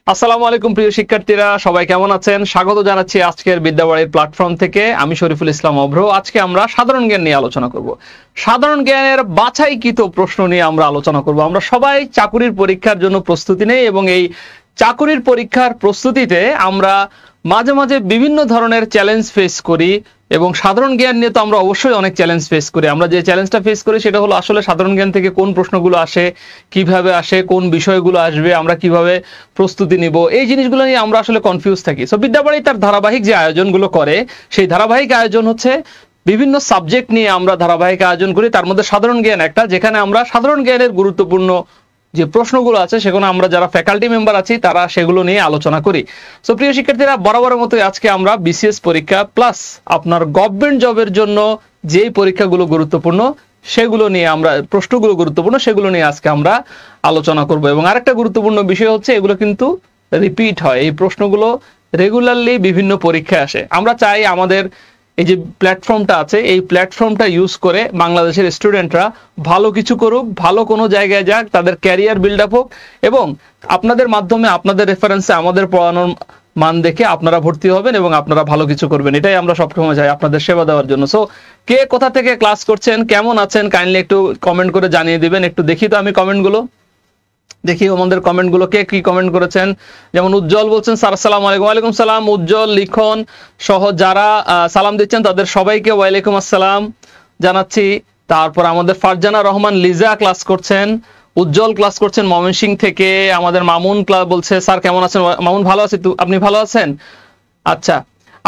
আসসালামু আলাইকুম প্রিয় শিক্ষার্থীরা, সবাই কেমন আছেন? স্বাগত জানাচ্ছি আজকের বিদ্যাবাড়ির প্ল্যাটফর্ম থেকে। আমি শরীফুল ইসলাম অভ্র। আজকে আমরা সাধারণ জ্ঞান নিয়ে আলোচনা করব। সাধারণ জ্ঞানের বাছাইকৃত প্রশ্ন নিয়ে আমরা আলোচনা করব। আমরা সবাই চাকুরির পরীক্ষার জন্য প্রস্তুতি নেই এবং এই চাকুরির পরীক্ষার প্রস্তুতিতে আমরা মাঝে মাঝে বিভিন্ন ধরনের চ্যালেঞ্জ ফেস করি এবং সাধারণ জ্ঞান নিয়ে তো আমরা অবশ্যই অনেক চ্যালেঞ্জ ফেস করি। আমরা যে চ্যালেঞ্জটা ফেস করি সেটা হলো আসলে সাধারণ জ্ঞান থেকে কোন প্রশ্নগুলো আসে, কিভাবে আসে, কোন বিষয়গুলো আসবে, আমরা কিভাবে প্রস্তুতি নিব, এই জিনিসগুলো নিয়ে আমরা আসলে কনফিউজ থাকি। সো বিদ্যাবাড়ি তার ধারাবাহিক যে আয়োজনগুলো করে, সেই ধারাবাহিক আয়োজন হচ্ছে বিভিন্ন সাবজেক্ট নিয়ে আমরা ধারাবাহিক আয়োজন করি। তার মধ্যে সাধারণ জ্ঞান একটা, যেখানে আমরা সাধারণ জ্ঞানের গুরুত্বপূর্ণ যে প্রশ্নগুলো আছে সেখানে আমরা যারা ফ্যাকাল্টি মেম্বার আছি তারা সেগুলো নিয়ে আলোচনা করি। সো প্রিয় শিক্ষার্থীরা, বরাবরের মতোই আজকে আমরা বিসিএস পরীক্ষা প্লাস আপনার গভর্নমেন্ট জবের জন্য যেই পরীক্ষাগুলো গুরুত্বপূর্ণ সেগুলো নিয়ে আমরা প্রশ্নগুলো গুরুত্বপূর্ণ সেগুলো নিয়ে আজকে আমরা আলোচনা করব। এবং আরেকটা গুরুত্বপূর্ণ বিষয় হচ্ছে এগুলো কিন্তু রিপিট হয়, এই প্রশ্নগুলো রেগুলারলি বিভিন্ন পরীক্ষায় আসে। আমরা চাই আমাদের এই যে প্ল্যাটফর্মটা আছে এই প্ল্যাটফর্মটা ইউজ করে বাংলাদেশের স্টুডেন্টরা ভালো কিছু করুক, ভালো কোনো জায়গায় যাক, তাদের ক্যারিয়ার বিল্ড আপ হোক এবং আপনাদের মাধ্যমে আপনাদের রেফারেন্সে আমাদের পড়ানোর মান দেখে আপনারা ভর্তি হবেন এবং আপনারা ভালো কিছু করবেন। এটাই আমরা সবসময় চাই আপনাদের সেবা দেওয়ার জন্য। সো কে কোথা থেকে ক্লাস করছেন, কেমন আছেন, কাইন্ডলি একটু কমেন্ট করে জানিয়ে দিবেন। একটু দেখি তো আমি কমেন্টগুলো, দেখি আমাদের কমেন্টগুলো কে কি কমেন্ট করেছেন। যেমন উজ্জ্বল বলছেন স্যার আসসালামু আলাইকুম। ওয়ালাইকুম সালাম। উজ্জ্বল, লিখন সহ যারা সালাম দিচ্ছেন তাদের সবাইকে ওয়ালাইকুম আসসালাম জানাচ্ছি। তারপর আমাদের ফারজানা রহমান লিজা ক্লাস করছেন, উজ্জ্বল ক্লাস করছেন ময়মনসিংহ থেকে। আমাদের মামুন ক্লাস বলছে স্যার কেমন আছেন? মামুন ভালো আছি, আপনি ভালো আছেন? আচ্ছা,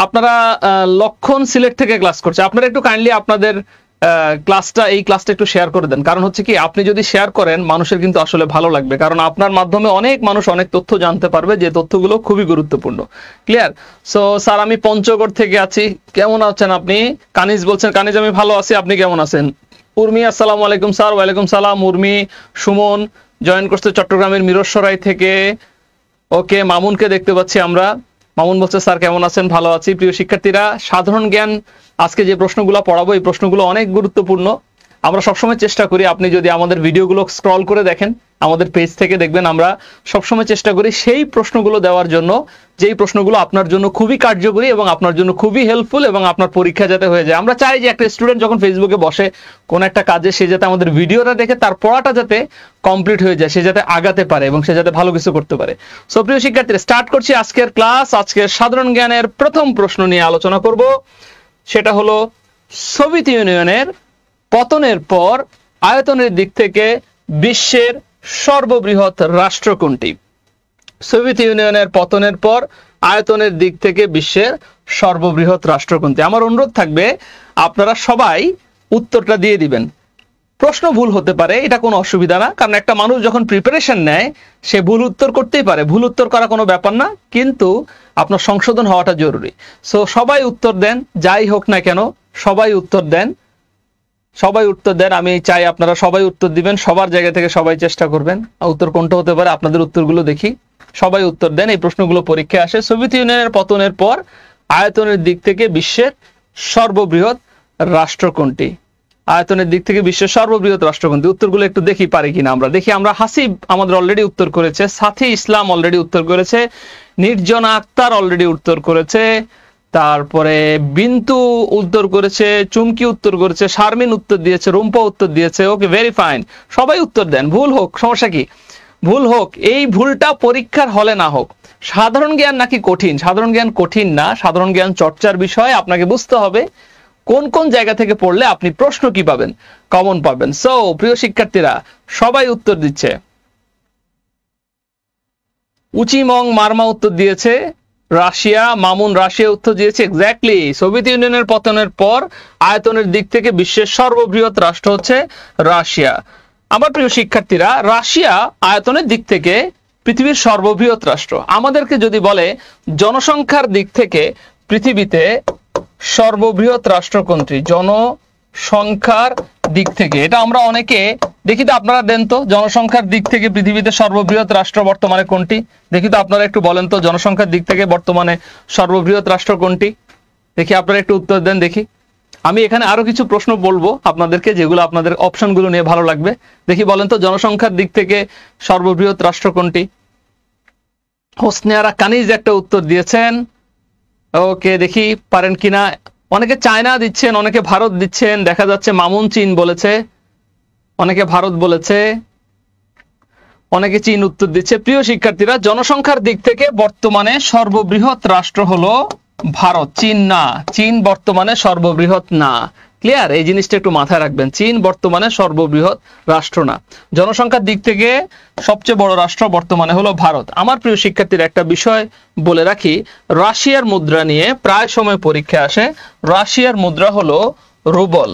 আপনারা লক্ষণ সিলেট থেকে ক্লাস করছে। আপনারা একটু কাইন্ডলি আপনাদের এই ক্লাসটা একটু শেয়ার করে দেন। কারণ হচ্ছে কি, আপনি যদি শেয়ার করেন মানুষের কিন্তু আসলে ভালো লাগবে, কারণ আপনার মাধ্যমে অনেক মানুষ অনেক তথ্য জানতে পারবে, যে তথ্যগুলো খুবই গুরুত্বপূর্ণ। ক্লিয়ার? সো স্যার আমি পঞ্চগড় থেকে আছি, কেমন আছেন আপনি? কানিজ বলছেন, কানিজ আমি ভালো আছি, আপনি কেমন আছেন? উর্মি আসসালামু আলাইকুম স্যার। ওয়ালাইকুম সালাম। উর্মি। সুমন জয়েন করছে চট্টগ্রামের মিরসরাই থেকে। ওকে, মামুনকে দেখতে পাচ্ছি আমরা। মামুন বলছে স্যার কেমন আছেন? ভালো আছি। প্রিয় শিক্ষার্থীরা, সাধারণ জ্ঞান আজকে যে প্রশ্নগুলো পড়াবো এই প্রশ্নগুলো অনেক গুরুত্বপূর্ণ। আমরা সবসময় চেষ্টা করি, আপনি যদি আমাদের ভিডিওগুলো স্ক্রল করে দেখেন আমাদের পেজ থেকে দেখবেন আমরা সবসময় চেষ্টা করি সেই প্রশ্নগুলো দেওয়ার জন্য যেই প্রশ্নগুলো আপনার জন্য খুবই কার্যকরী এবং আপনার জন্য খুবই হেল্পফুল এবং আপনার পরীক্ষা যাতে হয়ে যায়। আমরা চাই যে একটা স্টুডেন্ট যখন ফেসবুকে বসে কোন একটা কাজে, সে যাতে আমাদের ভিডিওটা দেখে তার পড়াটা যাতে কমপ্লিট হয়ে যায়, সে যাতে আগাতে পারে এবং সে যাতে ভালো কিছু করতে পারে। সো প্রিয় শিক্ষার্থীরা, স্টার্ট করছি আজকের ক্লাস। আজকের সাধারণ জ্ঞানের প্রথম প্রশ্ন নিয়ে আলোচনা করব। সেটা হলো, সোভিয়েত ইউনিয়নের পতনের পর আয়তনের দিক থেকে বিশ্বের সর্ববৃহৎ রাষ্ট্র কোনটি? সোভিয়েত ইউনিয়নের পতনের পর আয়তনের দিক থেকে বিশ্বের সর্ববৃহৎ রাষ্ট্র কোনটি? আমার অনুরোধ থাকবে আপনারা সবাই উত্তরটা দিয়ে দিবেন। প্রশ্ন ভুল হতে পারে, এটা কোনো অসুবিধা না, কারণ একটা মানুষ যখন প্রিপারেশন নেয় সে ভুল উত্তর করতেই পারে, ভুল উত্তর করা কোনো ব্যাপার না, কিন্তু আপনার সংশোধন হওয়াটা জরুরি। সো সবাই উত্তর দেন, যাই হোক না কেন সবাই উত্তর দেন, সবাই উত্তর দেন। আমি চাই আপনারা সবাই উত্তর দিবেন, সবার জায়গা থেকে সবাই চেষ্টা করবেন। উত্তর কোনটা হতে পারে আপনাদের উত্তরগুলো দেখি। সবাই উত্তর দেন, এই প্রশ্নগুলো পরীক্ষায় আসে। সোভিয়েত ইউনিয়নের পতনের পর আয়তনের দিক থেকে বিশ্বের সর্ববৃহৎ রাষ্ট্র কোনটি? আয়তনের দিক থেকে বিশ্বের সর্ববৃহৎ রাষ্ট্র কোনটি? উত্তরগুলো একটু দেখি পারি কিনা আমরা। দেখি আমরা। হাসিব আমাদের অলরেডি উত্তর করেছে, সাথী ইসলাম অলরেডি উত্তর করেছে, নির্জনা আক্তার অলরেডি উত্তর করেছে, তারপরে বিন্তু উত্তর করেছে, চুমকি উত্তর করেছে, শারমিন উত্তর দিয়েছে, রুম্পা উত্তর দিয়েছে। ওকে, ভেরি ফাইন। সবাই উত্তর দেন, ভুল হোক সমস্যা কি, ভুল হোক, এই ভুলটা পরীক্ষার হলে না হোক। সাধারণ জ্ঞান নাকি কঠিন? সাধারণ জ্ঞান কঠিন না, সাধারণ জ্ঞান চর্চার বিষয়। আপনাকে বুঝতে হবে কোন কোন জায়গা থেকে পড়লে আপনি প্রশ্ন কি পাবেন, কমন পাবেন। সো প্রিয় শিক্ষার্থীরা, সবাই উত্তর দিচ্ছে। উচিমং মারমা উত্তর দিয়েছে রাশিয়া। মামুন রাশিয়া উত্তর দিয়েছে, এক্স্যাক্টলি। সোভিয়েত ইউনিয়নের পতনের পর আয়তনের দিক থেকে বিশ্বের সর্ববৃহৎ রাষ্ট্র হচ্ছে রাশিয়া। আমার প্রিয় শিক্ষার্থীরা, রাশিয়া আয়তনের দিক থেকে পৃথিবীর সর্ববৃহৎ রাষ্ট্র। আমাদেরকে যদি বলে জনসংখ্যার দিক থেকে পৃথিবীতে সর্ববৃহৎ রাষ্ট্র কোনটি, জনসংখ্যার দিক থেকে, এটা আমরা অনেকে দেখি তো। আপনারা দেন তো, জনসংখ্যার দিক থেকে পৃথিবীতে সর্ববৃহৎ রাষ্ট্র বর্তমানে কোনটি? দেখি তো, আপনারা একটু বলেন তো, জনসংখ্যার দিক থেকে বর্তমানে সর্ববৃহৎ রাষ্ট্র কোনটি? দেখি আপনারা একটু উত্তর দেন দেখি। আমি এখানে আরো কিছু প্রশ্ন বলবো আপনাদেরকে, যেগুলো আপনাদের অপশনগুলো নিয়ে ভালো লাগবে। দেখি বলেন তো, জনসংখ্যার দিক থেকে সর্ববৃহৎ রাষ্ট্র কোনটি? হোসনে আরা কানিজ একটা উত্তর দিয়েছেন। ওকে, দেখি পারেন কিনা। অনেকে চায়না দিচ্ছেন, অনেকে ভারত দিচ্ছেন, দেখা যাচ্ছে মামুন চীন বলেছে, অনেকে ভারত বলেছে, অনেকে চীন উত্তর দিচ্ছে। প্রিয় শিক্ষার্থীরা, জনসংখ্যার দিক থেকে বর্তমানে সর্ববৃহৎ রাষ্ট্র হলো ভারত, চীন না। চীন বর্তমানে সর্ববৃহৎ না। ক্লিয়ার? এই জিনিসটা একটু মাথায় রাখবেন, চীন বর্তমানে সর্ববৃহৎ রাষ্ট্র না। জনসংখ্যার দিক থেকে সবচেয়ে বড় রাষ্ট্র বর্তমানে হলো ভারত। আমার প্রিয় শিক্ষার্থীরা, একটা বিষয় বলে রাখি, রাশিয়ার মুদ্রা নিয়ে প্রায় সময় পরীক্ষা আসে। রাশিয়ার মুদ্রা হলো রুবল।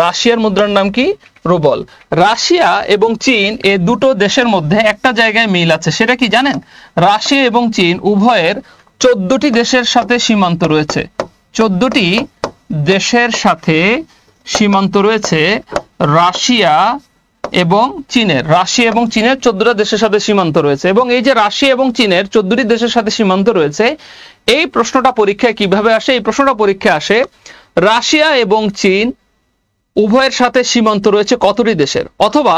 রাশিয়ার মুদ্রার নাম কি? রুবল। রাশিয়া এবং চীন এই দুটো দেশের মধ্যে একটা জায়গায় মিল আছে, সেটা কি জানেন? রাশিয়া এবং চীন উভয়ের 14টি দেশের সাথে সীমান্ত রয়েছে। 14টি দেশের সাথে সীমান্ত রয়েছে রাশিয়া এবং চীনের। রাশিয়া এবং চীনের 14টা দেশের সাথে সীমান্ত রয়েছে। এবং এই যে রাশিয়া এবং চীনের 14টি দেশের সাথে সীমান্ত রয়েছে, এই প্রশ্নটা পরীক্ষায় কিভাবে আসে? এই প্রশ্নটা পরীক্ষায় আসে, রাশিয়া এবং চীন উভয়ের সাথে সীমান্ত রয়েছে কতটি দেশের, অথবা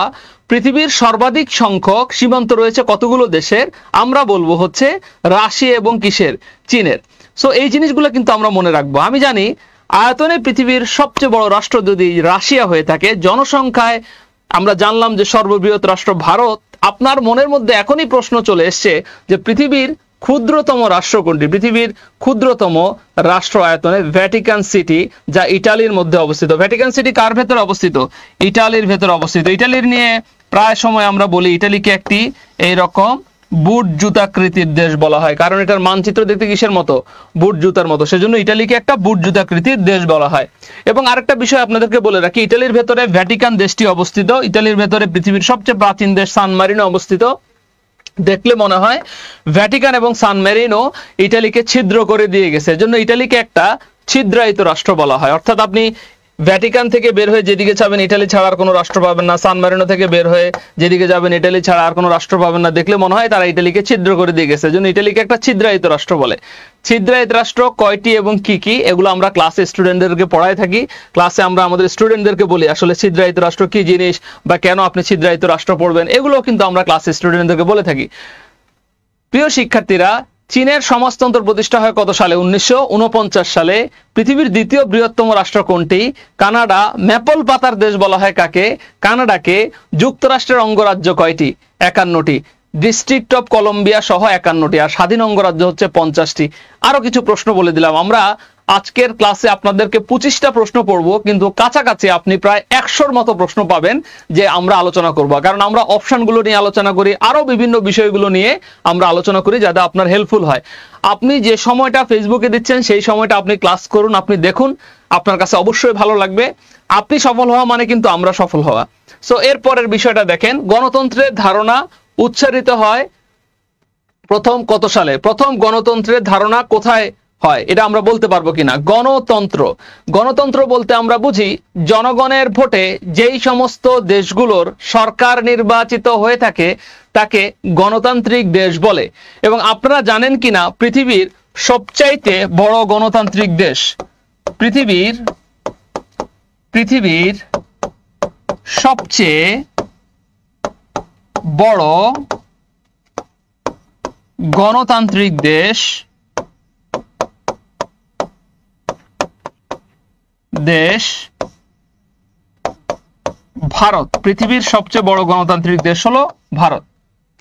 পৃথিবীর সর্বাধিক সংখ্যক সীমান্ত রয়েছে কতগুলো দেশের, আমরা বলবো হচ্ছে রাশিয়া এবং কিসের? চীনের। সো এই জিনিসগুলো কিন্তু আমরা মনে রাখবো। আমি জানি আয়তনে পৃথিবীর সবচেয়ে বড় রাষ্ট্র যদি রাশিয়া হয়ে থাকে, জনসংখ্যায় আমরা জানলাম যে সর্ববৃহৎ রাষ্ট্র ভারত, আপনার মনের মধ্যে এখনই প্রশ্ন চলে এসছে যে পৃথিবীর ক্ষুদ্রতম রাষ্ট্র কোনটি? পৃথিবীর ক্ষুদ্রতম রাষ্ট্র আয়তনে ভ্যাটিকান সিটি, যা ইটালির মধ্যে অবস্থিত। ভ্যাটিকান সিটি কার ভেতরে অবস্থিত? ইটালির ভেতরে অবস্থিত। ইটালির নিয়ে প্রায় সময় আমরা বলি ইটালিকে একটি এইরকম বুট জুতাকৃতির দেশ বলা হয়, কারণ এটার মানচিত্র দেখতে কিসের মতো? বুট জুতার মতো, সেজন্য ইটালিকে একটা বুট জুতাকৃতির দেশ বলা হয়। এবং আরেকটা বিষয় আপনাদেরকে বলে রাখি, ইটালির ভেতরে ভ্যাটিকান দেশটি অবস্থিত। ইটালির ভেতরে পৃথিবীর সবচেয়ে প্রাচীন দেশ সান মারিনো অবস্থিত। দেখলে মনে হয় ভ্যাটিকান এবং সান মেরিনো ইটালিকে ছিদ্র করে দিয়ে গেছে, এজন্য ইটালিকে একটা ছিদ্রায়িত রাষ্ট্র বলা হয়। অর্থাৎ আপনি ভ্যাটিকান থেকে বের হয়ে যেদিকে যাবেন ইটালি ছাড়া আর কোনো রাষ্ট্র পাবেন না, সান মেরিনো থেকে বের হয়ে যেদিকে যাবেন ইটালি ছাড়া আর কোনো রাষ্ট্র পাবেন না। দেখলে মনে হয় তারা ইটালিকে ছিদ্র করে দিয়ে গেছে, এজন্য ইটালিকে একটা ছিদ্রায়িত রাষ্ট্র বলে। ছিদ্রায়িত রাষ্ট্র কয়টি এবং কি কি, এগুলো আমরা ক্লাসে স্টুডেন্টদেরকে পড়ায় থাকি। ক্লাসে আমরা আমাদের স্টুডেন্টদেরকে বলি আসলে ছিদ্রায়িত রাষ্ট্র কি জিনিস বা কেন আপনি ছিদ্রায়িত রাষ্ট্র পড়বেন, এগুলো কিন্তু আমরা ক্লাসে স্টুডেন্টদেরকে বলে থাকি। প্রিয় শিক্ষার্থীরা, চীনের সমাজতন্ত্র প্রতিষ্ঠা হয় কত সালে? 1949 সালে। পৃথিবীর দ্বিতীয় বৃহত্তম রাষ্ট্র কোনটি? কানাডা। ম্যাপল পাতার দেশ বলা হয় কাকে? কানাডাকে। যুক্তরাষ্ট্রের অঙ্গরাজ্য কয়টি? 51টি। ডিস্ট্রিক্ট অফ কলম্বিয়া সহ 51টি, আর স্বাধীন অঙ্গরাজ্য হচ্ছে 50টি। আরো কিছু প্রশ্ন বলে দিলাম। আমরা আজকের ক্লাসে আপনাদেরকে 25টা প্রশ্ন পড়বো, কিন্তু কাছাকাছি আপনি প্রায় 100-র মতো প্রশ্ন পাবেন যে আমরা আলোচনা করব, কারণ আমরা অপশনগুলো নিয়ে আলোচনা করি, আরো বিভিন্ন বিষয়গুলো নিয়ে আমরা আলোচনা করি যাতে আপনার হেল্পফুল হয়। আপনি যে সময়টা ফেসবুকে দিচ্ছেন সেই সময়টা আপনি ক্লাস করুন, আপনি দেখুন, আপনার কাছে অবশ্যই ভালো লাগবে। আপনি সফল হওয়া মানে কিন্তু আমরা সফল হওয়া। সো এর পরের বিষয়টা দেখেন, গণতন্ত্রের ধারণা উচ্চারিত হয় প্রথম কত সালে? প্রথম গণতন্ত্রের ধারণা কোথায় হয় এটা আমরা বলতে পারবো কিনা? গণতন্ত্র। গণতন্ত্র বলতে আমরা বুঝি জনগণের ভোটে যেই সমস্ত দেশগুলোর সরকার নির্বাচিত হয়ে থাকে তাকে গণতান্ত্রিক দেশ বলে। এবং আপনারা জানেন কিনা পৃথিবীর সবচাইতে বড় গণতান্ত্রিক দেশ, পৃথিবীর সবচেয়ে বড় গণতান্ত্রিক দেশ ভারত। পৃথিবীর সবচেয়ে বড় গণতান্ত্রিক দেশ হলো ভারত।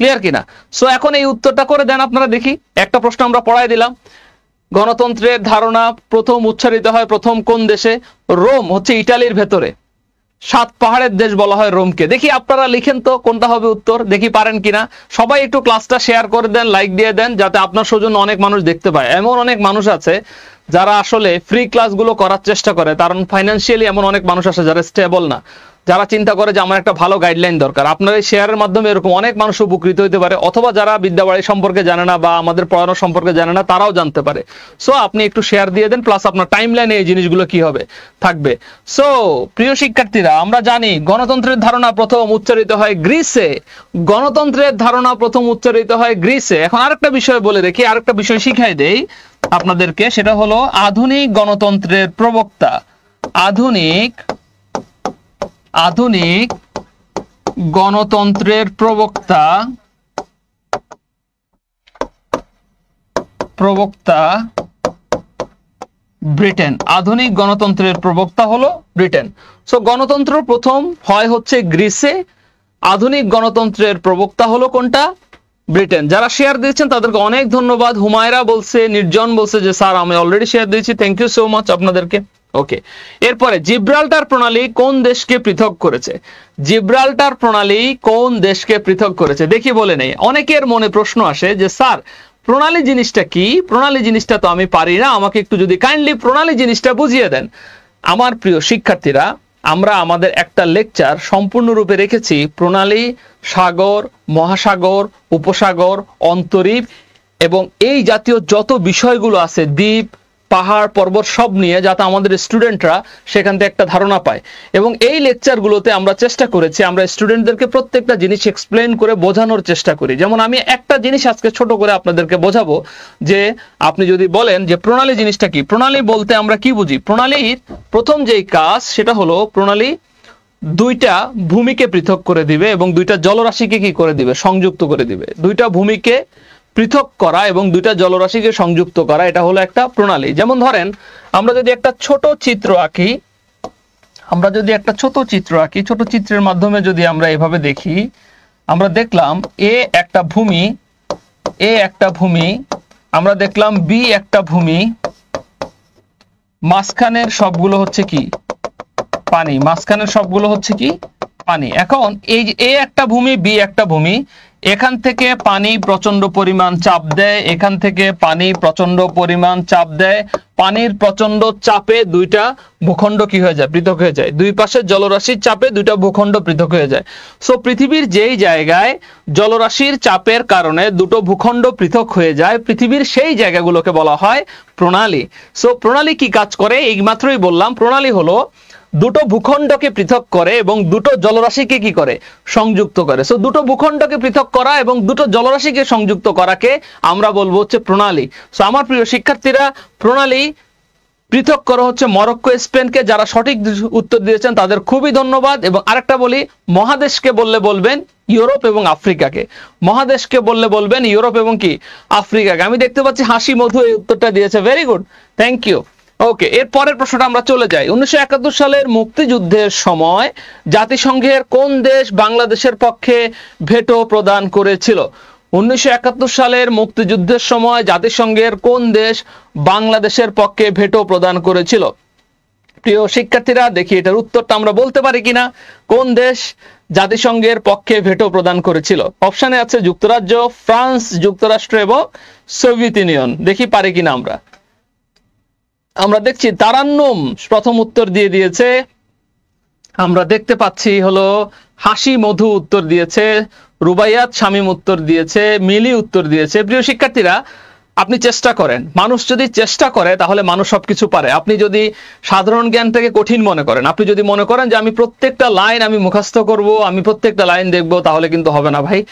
ক্লিয়ার কিনা? সো এখন এই উত্তরটা করে দেন আপনারা দেখি। একটা প্রশ্ন আমরা পড়াই দিলাম, গণতন্ত্রের ধারণা প্রথম উচ্চারিত হয় প্রথম কোন দেশে? রোম হচ্ছে ইটালির ভেতরে। 7 পাহাড়ের দেশ বলা হয় রোমকে। দেখি আপনারা লিখেন তো কোনটা হবে উত্তর, দেখি পারেন কিনা। সবাই একটু ক্লাসটা শেয়ার করে দেন, লাইক দিয়ে দেন, যাতে আপনার সৌজন্য অনেক মানুষ দেখতে পায়। এমন অনেক মানুষ আছে যারা আসলে ফ্রি ক্লাসগুলো করার চেষ্টা করে, কারণ ফাইন্যান্সিয়ালি এমন অনেক মানুষ আছে যারা স্টেবল না, যারা চিন্তা করে যে আমার একটা ভালো গাইডলাইন দরকার। আপনার এই শেয়ারের মাধ্যমে এরকম অনেক মানুষ উপকৃত হতে পারে, অথবা যারা বিদ্যাবাড়ি সম্পর্কে জানে না বা আমাদের পড়ানো সম্পর্কে জানে না তারাও জানতে পারে। সো আপনি একটু শেয়ার দিয়ে দেন, প্লাস আপনার টাইমলাইনে এই জিনিসগুলো কি হবে থাকবে। সো প্রিয় শিক্ষার্থীরা, আমরা জানি গণতন্ত্রের ধারণা প্রথম উচ্চারিত হয় গ্রিসে। গণতন্ত্রের ধারণা প্রথম উচ্চারিত হয় গ্রিসে। এখন আরেকটা বিষয় বলে রেখি, আরেকটা বিষয় শিখাই দেই আপনাদেরকে, সেটা হলো আধুনিক গণতন্ত্রের প্রবক্তা। আধুনিক গণতন্ত্রের প্রবক্তা প্রবক্তা ব্রিটেন। আধুনিক গণতন্ত্রের প্রবক্তা হলো ব্রিটেন। সো গণতন্ত্র প্রথম হয় হচ্ছে গ্রিসে, আধুনিক গণতন্ত্রের প্রবক্তা হলো কোনটা? ব্রিটেন। যারা শেয়ার দিয়েছেন তাদেরকে অনেক ধন্যবাদ। হুমায়রা বলছে, নির্জন বলছে যে স্যার আমি অলরেডি শেয়ার দিয়েছি, থ্যাংক ইউ সো মাচ আপনাদেরকে। ওকে, এরপরে জিব্রাল্টার প্রণালী কোন দেশকে পৃথক করেছে? জিব্রাল্টার প্রণালী কোন দেশকে পৃথক করেছে দেখি বলে নেই। অনেকের মনে প্রশ্ন আসে যে স্যার প্রণালী জিনিসটা কি? প্রণালী জিনিসটা তো আমি পারি না, আমাকে একটু যদি কাইন্ডলি প্রণালী জিনিসটা বুঝিয়ে দেন। আমার প্রিয় শিক্ষার্থীরা, আমরা আমাদের একটা লেকচার সম্পূর্ণরূপে রেখেছি প্রণালী, সাগর, মহাসাগর, উপসাগর, অন্তরীপ এবং এই জাতীয় যত বিষয়গুলো আছে, দ্বীপ, পাহাড়, পর্বত সব নিয়ে, যাতে আমাদের স্টুডেন্টরা সেখান থেকে একটা ধারণা পায়। এবং এই লেকচারগুলোতে আমরা চেষ্টা করেছি আমরা স্টুডেন্টদেরকে প্রত্যেকটা জিনিস এক্সপ্লেন করে বোঝানোর চেষ্টা করি। যেমন আমি একটা জিনিস আজকে ছোট করে আপনাদেরকে বোঝাবো যে আপনি যদি বলেন যে প্রণালী জিনিসটা কি, প্রণালী বলতে আমরা কি বুঝি? প্রণালীর প্রথম যেই কাজ সেটা হলো প্রণালী দুইটা ভূমিকে পৃথক করে দিবে এবং দুইটা জলরাশিকে কি করে দিবে? সংযুক্ত করে দিবে। দুইটা ভূমিকে পৃথক করা এবং দুইটা জলরাশিকে সংযুক্ত করা, এটা হলো একটা প্রণালী। যেমন ধরেন আমরা যদি একটা ছোট চিত্র আঁকি, ছোট চিত্রের মাধ্যমে যদি আমরা এভাবে দেখি, আমরা দেখলাম এ একটা ভূমি, আমরা দেখলাম বি একটা ভূমি, মাঝখানের সবগুলো হচ্ছে কি? পানি। এখন এই যে এ একটা ভূমি, বি একটা ভূমি, এখান থেকে পানি প্রচন্ড পরিমাণ চাপ দেয়, এখান থেকে পানি প্রচন্ড পরিমাণ চাপ দেয়। পানির প্রচন্ড চাপে দুইটা ভূখণ্ড কি হয়ে যায়? পৃথক হয়ে যায়। দুই পাশে জলরাশির চাপে দুইটা ভূখণ্ড পৃথক হয়ে যায়। সো পৃথিবীর যেই জায়গায় জলরাশির চাপের কারণে দুটো ভূখণ্ড পৃথক হয়ে যায়, পৃথিবীর সেই জায়গাগুলোকে বলা হয় প্রণালী। সো প্রণালী কি কাজ করে? এইমাত্রই বললাম, প্রণালী হলো দুটো ভূখণ্ডকে পৃথক করে এবং দুটো জলরাশিকে কি করে? সংযুক্ত করে। সো দুটো ভূখণ্ডকে পৃথক করা এবং দুটো জলরাশিকে সংযুক্ত করাকে আমরা বলবো হচ্ছে প্রণালী। সো আমার প্রিয় শিক্ষার্থীরা, প্রণালী পৃথক করা হচ্ছে মরক্কো, স্পেনকে। যারা সঠিক উত্তর দিয়েছেন তাদের খুবই ধন্যবাদ। এবং আরেকটা বলি, মহাদেশকে বললে বলবেন ইউরোপ এবং আফ্রিকাকে। মহাদেশকে বললে বলবেন ইউরোপ এবং কি? আফ্রিকাকে। আমি দেখতে পাচ্ছি হাসি মধু এই উত্তরটা দিয়েছে, ভেরি গুড, থ্যাংক ইউ। ওকে, এর পরের প্রশ্নটা আমরা চলে যাই। 1971 সালের মুক্তিযুদ্ধের সময় জাতিসংঘের কোন দেশ বাংলাদেশের পক্ষে ভেটো প্রদান করেছিল? 1971 সালের মুক্তিযুদ্ধের সময় জাতিসংঘের কোন দেশ বাংলাদেশের পক্ষে ভেটো প্রদান করেছিল? প্রিয় শিক্ষার্থীরা, দেখি এটার উত্তরটা আমরা বলতে পারি কিনা। কোন দেশ জাতিসংঘের পক্ষে ভেটো প্রদান করেছিল? অপশনে আছে যুক্তরাজ্য, ফ্রান্স, যুক্তরাষ্ট্র এবং সোভিয়েত ইউনিয়ন। দেখি পারি কিনা আমরা। আমরা দেখছি তারান্নুম প্রথম উত্তর দিয়ে দিয়েছে, আমরা দেখতে পাচ্ছি হলো হাসি মধু উত্তর দিয়েছে, রুবাইয়াত শামীম উত্তর দিয়েছে, মিলি উত্তর দিয়েছে। প্রিয় শিক্ষার্থীরা, আপনি চেষ্টা করেন, মানুষ যদি চেষ্টা করে তাহলে মানুষ সবকিছু পারে। আপনি যদি সাধারণ জ্ঞানটাকে কঠিন মনে করেন, আপনি যদি মনে করেন যে আমি প্রত্যেকটা লাইন আমি মুখস্থ করব, আমি প্রত্যেকটা লাইন দেখব, তাহলে কিন্তু হবে না ভাই।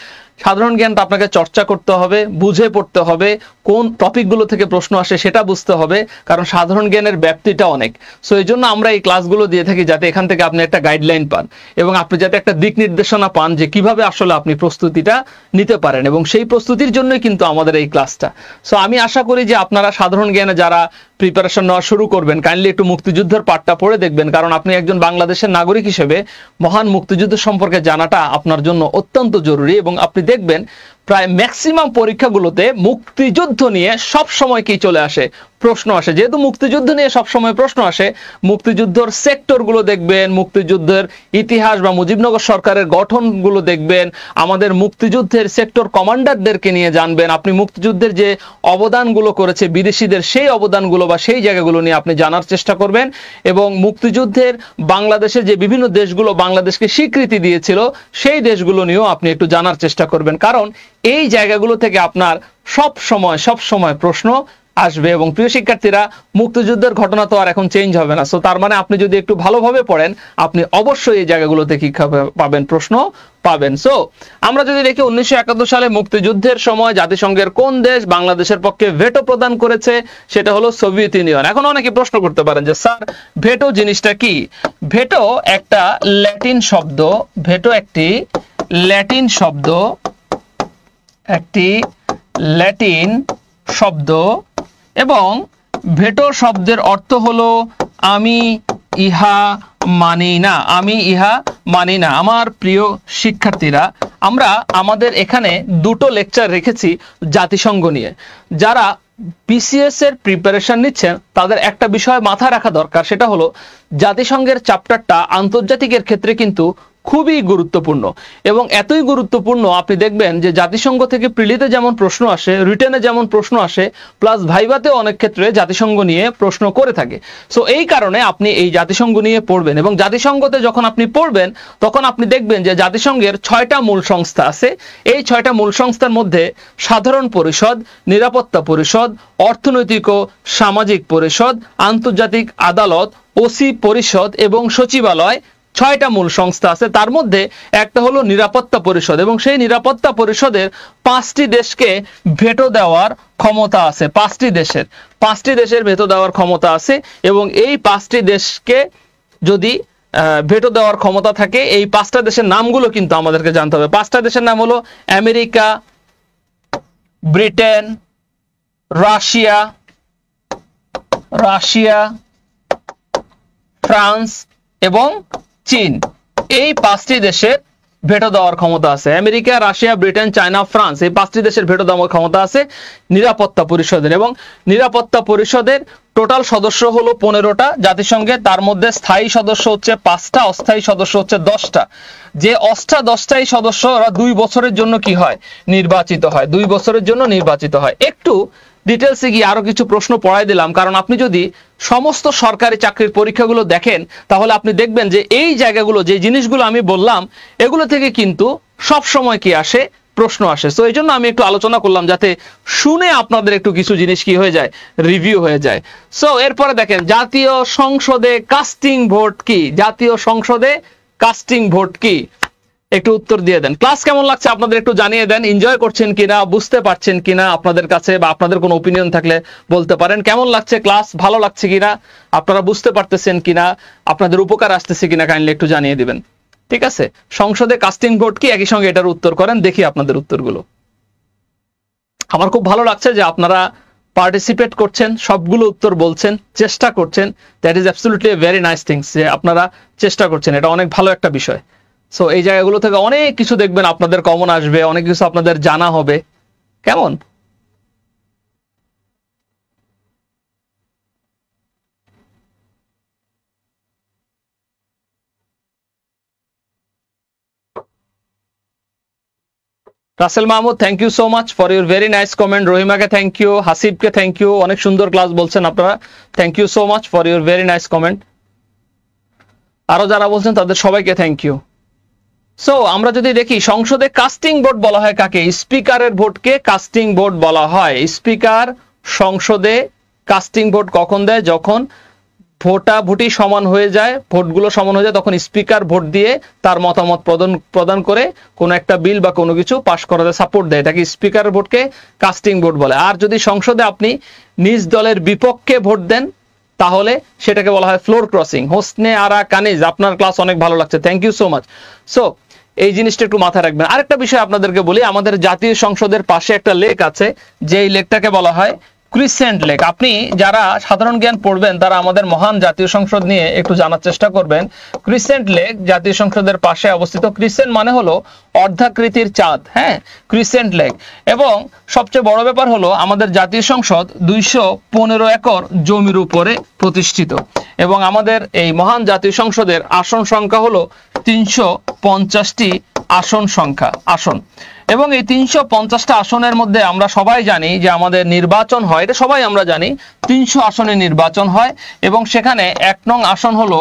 সাধারণ জ্ঞানটা আপনাকে চর্চা করতে হবে, বুঝে পড়তে হবে, কোন টপিকগুলো থেকে প্রশ্ন আসে সেটা বুঝতে হবে, কারণ সাধারণ জ্ঞানের ব্যাপ্তিটা অনেক। সো এই জন্য আমরা এই ক্লাসগুলো দিয়ে থাকি, যাতে এখান থেকে আপনি একটা গাইডলাইন পান এবং আপনি যাতে একটা দিক নির্দেশনা পান যে কিভাবে আসলে আপনি প্রস্তুতিটা নিতে পারেন। এবং সেই প্রস্তুতির জন্যই কিন্তু আমাদের এই ক্লাসটা। সো আমি আশা করি যে আপনারা সাধারণ জ্ঞানে যারা প্রিপারেশন নেওয়া শুরু করবেন, কাইন্ডলি একটু মুক্তিযুদ্ধের পাঠটা পড়ে দেখবেন, কারণ আপনি একজন বাংলাদেশের নাগরিক হিসেবে মহান মুক্তিযুদ্ধ সম্পর্কে জানাটা আপনার জন্য অত্যন্ত জরুরি। এবং আপনি দেখবেন প্রায় ম্যাক্সিমাম পরীক্ষাগুলোতে মুক্তিযুদ্ধ নিয়ে সব সময় কি চলে আসে? প্রশ্ন আসে। যেহেতু মুক্তিযুদ্ধ নিয়ে সব সময় প্রশ্ন আসে, মুক্তিযুদ্ধের সেক্টরগুলো দেখবেন, মুক্তিযুদ্ধের ইতিহাস বা মুজিবনগর সরকারের গঠনগুলো দেখবেন, আমাদের মুক্তিযুদ্ধের সেক্টর কমান্ডারদেরকে নিয়ে জানবেন, আপনি মুক্তিযুদ্ধের যে অবদানগুলো করেছে বিদেশিদের সেই অবদানগুলো বা সেই জায়গাগুলো নিয়ে আপনি জানার চেষ্টা করবেন। এবং মুক্তিযুদ্ধের বাংলাদেশের যে বিভিন্ন দেশগুলো বাংলাদেশকে স্বীকৃতি দিয়েছিল সেই দেশগুলো নিয়েও আপনি একটু জানার চেষ্টা করবেন, কারণ এই জায়গাগুলো থেকে আপনার সব সময় প্রশ্ন আসবে। এবং প্রিয় শিক্ষার্থীরা, মুক্তিযুদ্ধের ঘটনা তো আর এখন চেঞ্জ হবে না। সো তার মানে আপনি যদি একটু ভালোভাবে পড়েন, আপনি অবশ্যই এই জায়গাগুলোতে কি পাবেন? প্রশ্ন পাবেন। সো আমরা যদি দেখি 1971 সালে মুক্তিযুদ্ধের সময় জাতিসংঘের কোন দেশ বাংলাদেশের পক্ষে ভেটো প্রদান করেছে? সেটা হলো সোভিয়েত ইউনিয়ন। এখন অনেকে প্রশ্ন করতে পারেন যে স্যার ভেটো জিনিসটা কি? ভেটো একটা ল্যাটিন শব্দ, ভেটো একটি ল্যাটিন শব্দ, একটি ল্যাটিন শব্দ এবং ভেটো শব্দের অর্থ হলো আমি ইহা মানি না, আমি ইহা মানি না। আমার প্রিয় শিক্ষার্থীরা, আমরা আমাদের এখানে দুটো লেকচার রেখেছি জাতিসংঘ নিয়ে। যারা বিসিএস এর প্রিপারেশন নিচ্ছেন তাদের একটা বিষয় মাথায় রাখা দরকার, সেটা হলো জাতিসংঘের চ্যাপ্টারটা আন্তর্জাতিকের ক্ষেত্রে কিন্তু খুবই গুরুত্বপূর্ণ। এবং এতই গুরুত্বপূর্ণ, আপনি দেখবেন যে জাতিসংঘ থেকে প্রিলিতে যেমন প্রশ্ন আসে, রিটেনে যেমন প্রশ্ন আসে, প্লাস ভাইভাতেও অনেক ক্ষেত্রে জাতিসংঘ নিয়ে প্রশ্ন করে থাকে। সো এই কারণে আপনি এই জাতিসংঘ নিয়ে পড়বেন, এবং জাতিসংঘতে যখন আপনি পড়বেন তখন আপনি দেখবেন যে জাতিসংঘের 6টা মূল সংস্থা আছে। এই 6টা মূল সংস্থার মধ্যে সাধারণ পরিষদ, নিরাপত্তা পরিষদ, অর্থনৈতিক ও সামাজিক পরিষদ, আন্তর্জাতিক আদালত, ওসি পরিষদ এবং সচিবালয়, 6টা মূল সংস্থা আছে। তার মধ্যে একটা হলো নিরাপত্তা পরিষদ, এবং সেই নিরাপত্তা পরিষদের 5টি দেশকে ভেটো দেওয়ার ক্ষমতা আছে। 5টি দেশের ভেটো দেওয়ার ক্ষমতা আছে, এবং এই 5টি দেশকে যদি ভেটো দেওয়ার ক্ষমতা থাকে, এই 5টা দেশের নামগুলো কিন্তু আমাদেরকে জানতে হবে। 5টা দেশের নাম হলো আমেরিকা, ব্রিটেন, রাশিয়া, ফ্রান্স এবং চীন। এই 5টি দেশের ভেটো দেওয়ার ক্ষমতা আছে। America, Russia, Britain, China, France, এই 5টি দেশের ভেটো দেওয়ার ক্ষমতা আছে নিরাপত্তা পরিষদের। এবং নিরাপত্তা পরিষদের টোটাল সদস্য হলো 15টা জাতিসংঘে। তার মধ্যে স্থায়ী সদস্য হচ্ছে 5টা, অস্থায়ী সদস্য হচ্ছে 10টা। যে 10টাই সদস্য, ওরা 2 বছরের জন্য কি হয়, নির্বাচিত হয়। 2 বছরের জন্য নির্বাচিত হয়। একটু ডিটেলসে গিয়ে আরো কিছু প্রশ্ন পড়াই দিলাম, কারণ আপনি যদি সমস্ত সরকারি চাকরির পরীক্ষাগুলো দেখেন তাহলে আপনি দেখবেন যে এই জায়গাগুলো, যে জিনিসগুলো আমি বললাম, এগুলো থেকে কিন্তু সব সময় কি আসে, প্রশ্ন আসে। সো এই জন্য আমি একটু আলোচনা করলাম, যাতে শুনে আপনাদের একটু কিছু জিনিস কি হয়ে যায়, রিভিউ হয়ে যায়। সো এরপরে দেখেন, জাতীয় সংসদে কাস্টিং ভোট কি? জাতীয় সংসদে কাস্টিং ভোট কি? একটু উত্তর দিয়ে দেন। ক্লাস কেমন লাগছে আপনাদের একটু জানিয়ে দেন। এনজয় করছেন কিনা, বুঝতে পারছেন কিনা আপনাদের কাছে, বা আপনাদের কোনো ওপিনিয়ন থাকলে বলতে পারেন। কেমন লাগছে ক্লাস, ভালো লাগছে কিনা, আপনারা বুঝতে পারতেছেন কিনা, আপনাদের উপকার আসতেছে কিনা, কাইন্ডলি একটু জানিয়ে দিবেন। ঠিক আছে, সংসদে কাস্টিং ভোট কি, একই সঙ্গে এটার উত্তর করেন, দেখি আপনাদের উত্তরগুলো। আমার খুব ভালো লাগছে যে আপনারা পার্টিসিপেট করছেন, সবগুলো উত্তর বলছেন, চেষ্টা করছেন। That is absolutely a very nice things যে আপনারা চেষ্টা করছেন, এটা অনেক ভালো একটা বিষয়। সো এই জায়গাগুলো থেকে অনেক কিছু দেখবেন আপনাদের কমন আসবে, অনেক কিছু আপনাদের জানা হবে। কেমন? Rasel Mahmud, thank you so much for your very nice comment. রহিমাকে থ্যাংক ইউ, হাসিবকে থ্যাংক ইউ, অনেক সুন্দর ক্লাস বলছেন আপনারা। Thank you so much for your very nice comment. আরো যারা বলছেন তাদের সবাইকে থ্যাংক ইউ। সো আমরা যদি দেখি, সংসদে কাস্টিং ভোট বলা হয় কাকে? স্পিকারের ভোটকে কাস্টিং ভোট বলা হয়। স্পিকার সংসদে কাস্টিং ভোট কখন দেয়? যখন ভোটাভুটি সমান হয়ে যায়, ভোটগুলো সমান হয়ে যায়, তখন স্পিকার ভোট দিয়ে তার মতামত প্রদান করে কোনো একটা বিল বা কোনো কিছু পাশ করাতে সাপোর্ট দেয়। এটাকে স্পিকারের ভোটকে কাস্টিং ভোট বলে। আর যদি সংসদে আপনি নিজ দলের বিপক্ষে ভোট দেন তাহলে সেটাকে বলা হয় ফ্লোর ক্রসিং। হোসনে আরা কানিজ, আপনার ক্লাস অনেক ভালো লাগছে, thank you so much. So এই জিনিসটা একটু মাথায় রাখবেন। আরেকটা বিষয় আপনাদেরকে বলি, আমাদের জাতীয় সংসদের পাশে একটা লেক আছে, যেই লেকটাকে বলা হয় ক্রিসেন্ট লেক। আপনি যারা সাধারণ জ্ঞান পড়বেন তারা আমাদের মহান জাতীয় সংসদ নিয়ে একটু জানার চেষ্টা করবেন। ক্রিসেন্ট লেক জাতীয় সংসদের পাশে অবস্থিত। ক্রিসেন্ট মানে হলো অর্ধাকৃতির চাঁদ, হ্যাঁ, ক্রিসেন্ট লেক। এবং সবচেয়ে বড় ব্যাপার হলো আমাদের জাতীয় সংসদ 215 একর জমির উপরে প্রতিষ্ঠিত, এবং আমাদের এই মহান জাতীয় সংসদের আসন সংখ্যা হলো 350টি আসন। এবং এই 350টা আসনের মধ্যে আমরা সবাই জানি যে আমাদের নির্বাচন হয়, এটা সবাই আমরা জানি, 300 আসনে নির্বাচন হয়। এবং সেখানে 1 নং আসন হলো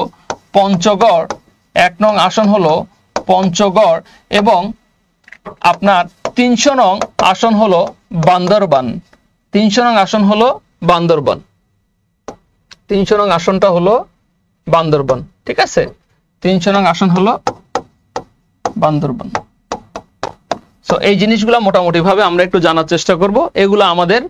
পঞ্চগড়, 1 নং আসন হলো পঞ্চগড়, এবং আপনার 300 নং আসন হলো বান্দরবান। 300 নং আসন হলো বান্দরবান, 300 নং আসনটা হলো বান্দরবান। ঠিক আছে, 300 নং আসন হলো বান্দরবান। সো এই জিনিসগুলো মোটামুটি ভাবে আমরা একটু জানার চেষ্টা করব, এগুলো আমাদের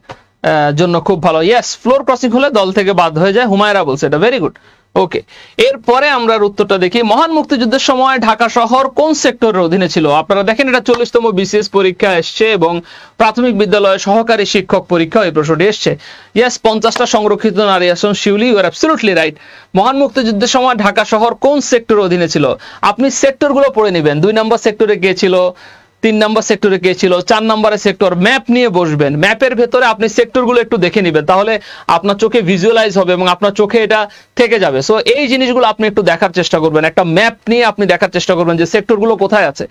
জন্য খুব ভালো। ইয়েস, ফ্লোর ক্রসিং হলে দল থেকে বাদ হয়ে যায়, হুমায়রা বলছে, এটা ভেরি গুড। ওকে, এরপরে আমরা উত্তরটা দেখি। মহান মুক্তিযুদ্ধের সময় ঢাকা শহর কোন সেক্টরের অধীনে ছিল? আপনারা দেখেন এটা 40তম বিসিএস পরীক্ষা এসছে এবং প্রাথমিক বিদ্যালয়ে সহকারী শিক্ষক পরীক্ষা এই প্রশ্নটি এসছে। ইয়েস, 50টা সংরক্ষিত নারী আসন, শিউলি, ইউ আর অ্যাবসলিউটলি রাইট। মহান মুক্তিযুদ্ধের সময় ঢাকা শহর কোন সেক্টরের অধীনে ছিল? আপনি সেক্টরগুলো পড়ে নেবেন। 2 নম্বর সেক্টরে কে ছিল, 3 নম্বর সেক্টরে কে ছিল, 4 নম্বরের সেক্টর। ম্যাপ নিয়ে বসবেন, ম্যাপের ভেতরে আপনি সেক্টরগুলো একটু দেখে নেবেন, তাহলে আপনার চোখে ভিজুয়ালাইজ হবে এবং আপনার চোখে এটা থেকে যাবে। সো এই জিনিসগুলো আপনি একটু দেখার চেষ্টা করবেন, একটা ম্যাপ নিয়ে আপনি দেখার চেষ্টা করবেন যে সেক্টরগুলো কোথায় আছে।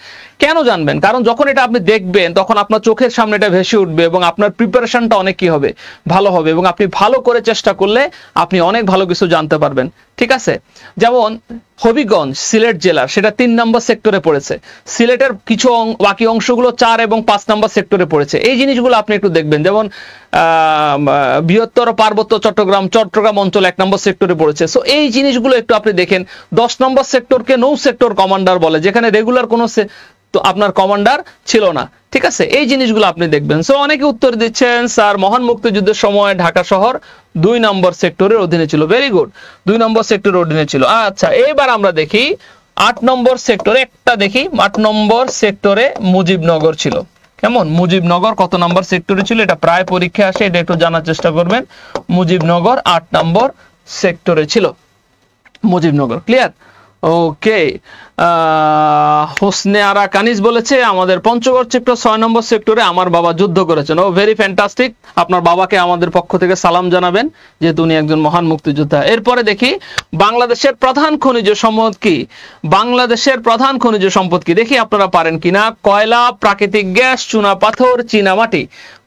কেন জানবেন? কারণ যখন এটা আপনি দেখবেন তখন আপনার চোখের সামনে এটা ভেসে উঠবে এবং আপনার প্রিপারেশনটা অনেক কি হবে, ভালো হবে, এবং আপনি ভালো করে চেষ্টা করলে আপনি অনেক ভালো কিছু জানতে পারবেন। ঠিক আছে, যেমন হবিগঞ্জ সিলেট জেলার, সেটা 3 নম্বর সেক্টরে পড়েছে। সিলেটের কিছু বাকি অংশগুলো 4 এবং 5 নম্বর সেক্টরে পড়েছে। এই জিনিসগুলো আপনি একটু দেখবেন। যেমন বৃহত্তর পার্বত্য চট্টগ্রাম অঞ্চল 1 নম্বর সেক্টরে পড়েছে। সো এই জিনিসগুলো একটু আপনি দেখেন। 10 নম্বর সেক্টরকে নৌ সেক্টর কমান্ডার বলে, যেখানে রেগুলার কোনো তো আপনার কমান্ডার ছিল না। ঠিক আছে, এই জিনিসগুলো আপনি দেখবেন। সো অনেকে উত্তর দিচ্ছেন স্যার মহান মুক্তিযুদ্ধের সময় ঢাকা শহর 2 নম্বর সেক্টরের অধীনে ছিল। ভেরি গুড, 2 নম্বর সেক্টরের অধীনে ছিল। আচ্ছা, এবার আমরা দেখি 8 নম্বর সেক্টরে একটা দেখি। 8 নম্বর সেক্টরে মুজিবনগর ছিল। কেমন, মুজিবনগর কত নম্বর সেক্টরে ছিল? এটা প্রায় পরীক্ষা আসে, এটা একটু জানার চেষ্টা করবেন। মুজিবনগর 8 নম্বর সেক্টরে ছিল মুজিবনগর। ক্লিয়ার? ওকে, হোসনে আরা কানিজ বলেছে আমাদের পঞ্চগড় সেক্টর 6 নম্বর সেক্টরে আমার বাবা যুদ্ধ করেছেন। ও ভেরি ফ্যান্টাস্টিক, আপনার বাবাকে আমাদের পক্ষ থেকে সালাম জানাবেন, যেহেতু উনি একজন মহান মুক্তিযোদ্ধা। এরপরে দেখি বাংলাদেশের প্রধান খনিজ সম্পদ কি? বাংলাদেশের প্রধান খনিজ সম্পদ কি দেখি আপনারা পারেন কিনা। কয়লা, প্রাকৃতিক গ্যাস, চুনা পাথর, চীনা মাটি।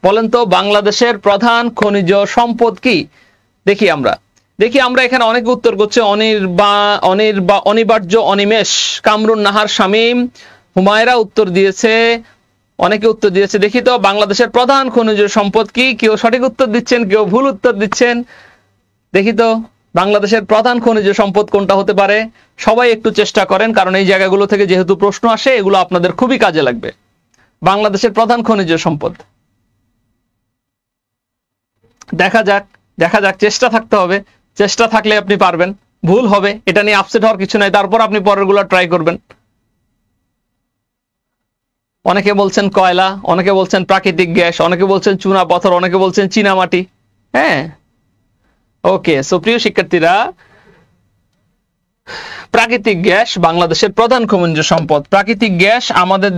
বলেন তো বাংলাদেশের প্রধান খনিজ সম্পদ কি? দেখি আমরা এখানে অনেকে উত্তর করছে অনিবার্য, অনিমেষ, কামরুন নাহার, শামীম, হুমায়রা উত্তর দিয়েছে, অনেকে উত্তর দিয়েছে। দেখি তো বাংলাদেশের প্রধান খনিজ সম্পদ কি? কেউ সঠিক উত্তর দিচ্ছেন, কেউ ভুল উত্তর দিচ্ছেন। দেখি তো বাংলাদেশের প্রধান খনিজ সম্পদ কোনটা হতে পারে? সবাই একটু চেষ্টা করেন, কারণ এই জায়গাগুলো থেকে যেহেতু প্রশ্ন আসে এগুলো আপনাদের খুবই কাজে লাগবে। বাংলাদেশের প্রধান খনিজ সম্পদ দেখা যাক, চেষ্টা থাকতে হবে। চেষ্টা থাকলে আপনি পারবেন, ভুল হবে এটা নিয়ে আপসেট হওয়ার কিছু নাই, তারপর আপনি পরেরগুলো ট্রাই করবেন। অনেকে বলছেন কয়লা, অনেকে বলছেন প্রাকৃতিক গ্যাস, অনেকে বলছেন চুনা পাথর, অনেকে বলছেন চীনা মাটি। হ্যাঁ, ওকে। সো প্রিয় শিক্ষার্থীরা, প্রাকৃতিক গ্যাস বাংলাদেশের প্রধান খনিজ সম্পদ। প্রাকৃতিক গ্যাস আমাদের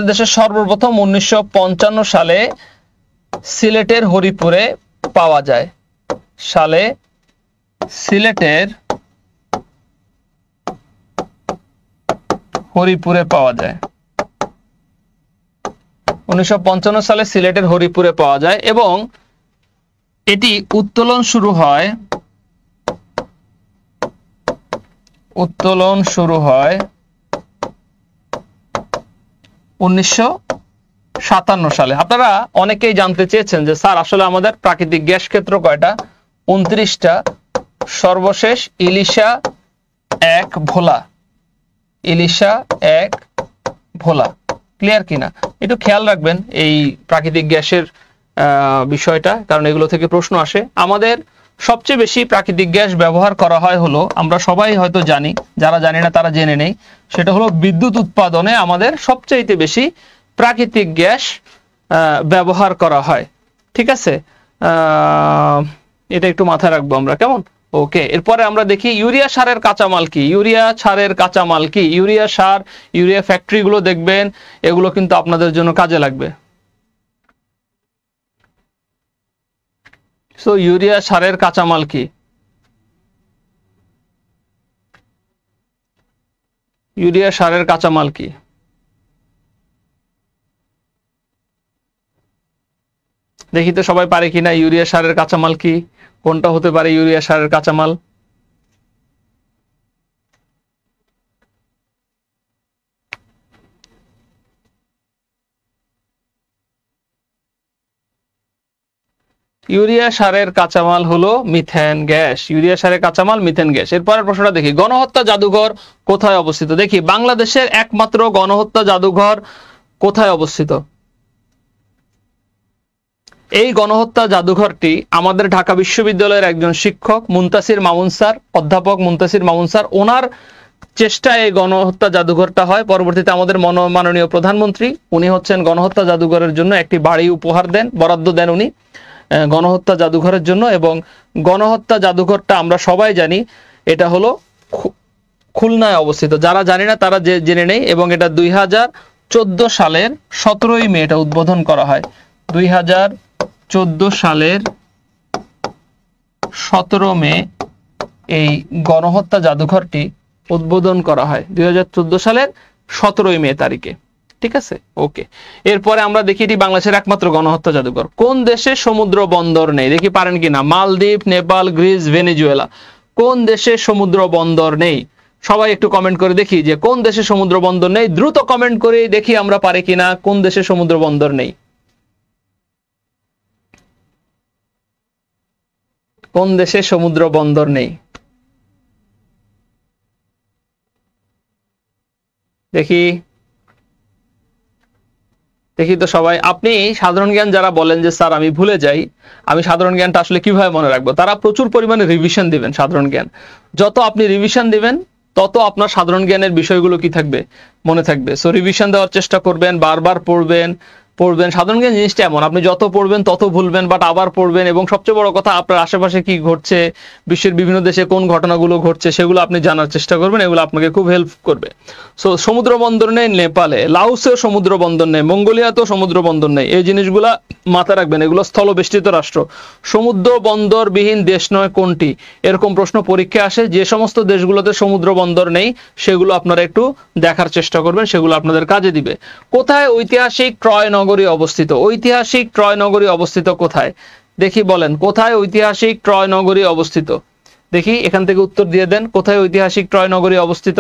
দেশে সর্বপ্রথম 1955 সালে সিলেটের হরিপুরে পাওয়া যায়। সিলেটের হরিপুরে পাওয়া যায়। 1955 সালে সিলেটের হরিপুরে পাওয়া যায় এবং এটি উত্তোলন শুরু হয় 1957 সালে। আপনারা অনেকেই জানতে চেয়েছেন যে স্যার আসলে আমাদের প্রাকৃতিক গ্যাস ক্ষেত্র কয়টা? 29টা। সর্বশেষ ইলিশা 1 ভোলা। ক্লিয়ার কিনা একটু খেয়াল রাখবেন এই প্রাকৃতিক গ্যাসের বিষয়টা, কারণ এগুলো থেকে প্রশ্ন আসে। আমাদের সবচেয়ে বেশি প্রাকৃতিক গ্যাস ব্যবহার করা হয় হলো, আমরা সবাই হয়তো জানি, যারা জানি না তারা জেনে নেই, সেটা হলো বিদ্যুৎ উৎপাদনে আমাদের সবচেয়ে বেশি প্রাকৃতিক গ্যাস ব্যবহার করা হয়। ঠিক আছে, এটা একটু মাথায় রাখবো আমরা, কেমন? ওকে, এরপরে আমরা দেখি ইউরিয়া সারের কাঁচামাল কি? ইউরিয়া সার, ইউরিয়া ফ্যাক্টরি গুলো দেখবেন, এগুলো কিন্তু আপনাদের জন্য কাজে লাগবে। সো ইউরিয়া সারের কাঁচামাল কি? দেখি তো সবাই পারে কিনা। ইউরিয়া সারের কাঁচামাল কি? কোনটা হতে পারে ইউরিয়া সারের কাঁচামাল? ইউরিয়া সারের কাঁচামাল হলো মিথেন গ্যাস। এরপরের প্রশ্নটা দেখি, গণহত্যা জাদুঘর কোথায় অবস্থিত? দেখি বাংলাদেশের একমাত্র গণহত্যা জাদুঘর কোথায় অবস্থিত? এই গণহত্যা জাদুঘরটি আমাদের ঢাকা বিশ্ববিদ্যালয়ের একজন শিক্ষক মুনতাসির মামুন স্যার, অধ্যাপক মুনতাসির মামুন স্যার, ওনার চেষ্টায় এই গণহত্যা জাদুঘরটা হয়। পরবর্তীতে আমাদের মাননীয় প্রধানমন্ত্রী উনি হচ্ছেন গণহত্যা জাদুঘরের জন্য একটি বাড়ি উপহার দেন, বরাদ্দ দেন উনি গণহত্যা জাদুঘরের জন্য। এবং গণহত্যা জাদুঘরটা আমরা সবাই জানি এটা হলো খুলনায় অবস্থিত, যারা জানি না তারা জেনে নেই। এবং এটা 2014 সালের 17ই মে এটা উদ্বোধন করা হয়। 2014 সালের 17 মে এই গণহত্যা জাদুঘরটি উদ্বোধন করা হয় 2014 সালের 17ই মে তারিখে, ঠিক আছে। ওকে, এরপরে আমরা দেখি এটি বাংলাদেশের একমাত্র গণহত্যা জাদুঘর। কোন দেশে সমুদ্র বন্দর নেই? দেখি পারেন কিনা। মালদ্বীপ, নেপাল, গ্রিস, ভেনেজুয়েলা। কোন দেশে সমুদ্র বন্দর নেই? সবাই একটু কমেন্ট করে দেখি যে কোন দেশে সমুদ্র বন্দর নেই। দ্রুত কমেন্ট করে দেখি আমরা পারি কিনা কোন দেশে সমুদ্র বন্দর নেই। কোন দেশে সমুদ্র বন্দর নেই দেখি দেখি তো সবাই। আপনি সাধারণ জ্ঞান যারা বলেন যে স্যার আমি ভুলে যাই, আমি সাধারণ জ্ঞানটা আসলে কিভাবে মনে রাখবো, তারা প্রচুর পরিমাণে রিভিশন দিবেন। সাধারণ জ্ঞান যত আপনি রিভিশন দিবেন তত আপনার সাধারণ জ্ঞানের বিষয়গুলো কি থাকবে, মনে থাকবে। সো রিভিশন দেওয়ার চেষ্টা করবেন, বারবার পড়বেন। সাধারণ জ্ঞান জিনিসটা এমন, আপনি যত পড়বেন তত ভুলবেন, বাট আবার পড়বেন। এবং সবচেয়ে বড় কথা, আপনার আশেপাশে কি ঘটছে, বিশ্বের বিভিন্ন দেশে কোন ঘটনাগুলো ঘটছে সেগুলো আপনি জানার চেষ্টা করবেন, এগুলো আপনাকে খুব হেল্প করবে। সো সমুদ্র বন্দর নেই নেপালে, লাওসেও সমুদ্র বন্দর নেই, মঙ্গোলিয়াতেও সমুদ্র বন্দর নেই। এই জিনিসগুলা মাথায় রাখবেন, এগুলো স্থলবেষ্টিত রাষ্ট্র। সমুদ্র বন্দরবিহীন দেশ নয় কোনটি, এরকম প্রশ্ন পরীক্ষা আসে। যে সমস্ত দেশগুলোতে সমুদ্র বন্দর নেই সেগুলো আপনারা একটু দেখার চেষ্টা করবেন, সেগুলো আপনাদের কাজে দিবে। কোথায় ঐতিহাসিক ট্রয় নগরী অবস্থিত? ঐতিহাসিক ট্রয় নগরী অবস্থিত কোথায় দেখি বলেন। কোথায় ঐতিহাসিক ট্রয় নগরী অবস্থিত দেখি, এখান থেকে উত্তর দিয়ে দেন। কোথায় ঐতিহাসিক ট্রয় নগরী অবস্থিত?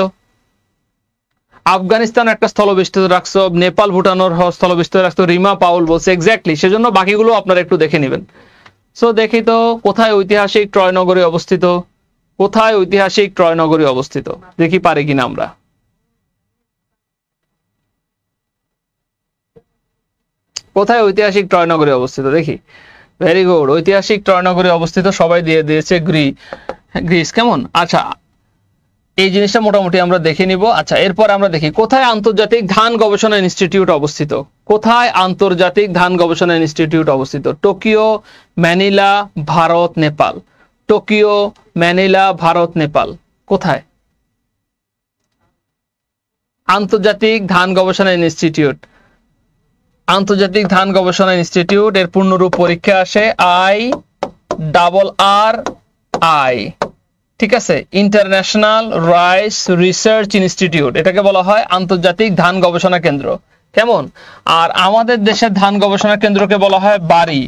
আফগানিস্তান একটা স্থলবেষ্টিত রাষ্ট্র, নেপাল ভুটানের স্থলবেষ্টিত রাষ্ট্র, রিমা পাউল বলছে এক্স্যাক্টলি, সেজন্য বাকিগুলো আপনারা একটু দেখে নেবেন। সো দেখি তো কোথায় ঐতিহাসিক ট্রয় নগরী অবস্থিত, কোথায় ঐতিহাসিক ট্রয় নগরী অবস্থিত দেখি পারি কিনা আমরা। কোথায় ঐতিহাসিক ট্রয় নগরী অবস্থিত দেখি। ভেরি গুড, ঐতিহাসিক ট্রয় নগরী অবস্থিত, সবাই দিয়ে দিয়েছে গ্রিস। কেমন? আচ্ছা, এই জিনিসটা মোটামুটি আমরা দেখে নিব। আচ্ছা, এরপর আমরা দেখি কোথায় আন্তর্জাতিক ধান গবেষণা ইনস্টিটিউট অবস্থিত। কোথায় আন্তর্জাতিক ধান গবেষণা ইনস্টিটিউট অবস্থিত? Tokyo, Manila, Bharat, Nepal. Tokyo, Manila, Bharat, Nepal. কোথায় আন্তর্জাতিক ধান গবেষণা ইনস্টিটিউট? আন্তর্জাতিক ধান গবেষণা ইনস্টিটিউট এর পূর্ণরূপ পরীক্ষা আসে IRRI, ঠিক আছে, ইন্টারন্যাশনাল রাইস রিসার্চ ইনস্টিটিউট, এটাকে বলা হয় আন্তর্জাতিক ধান গবেষণা কেন্দ্র। কেমন? আর আমাদের দেশের ধান গবেষণা কেন্দ্রকে বলা হয় বারি।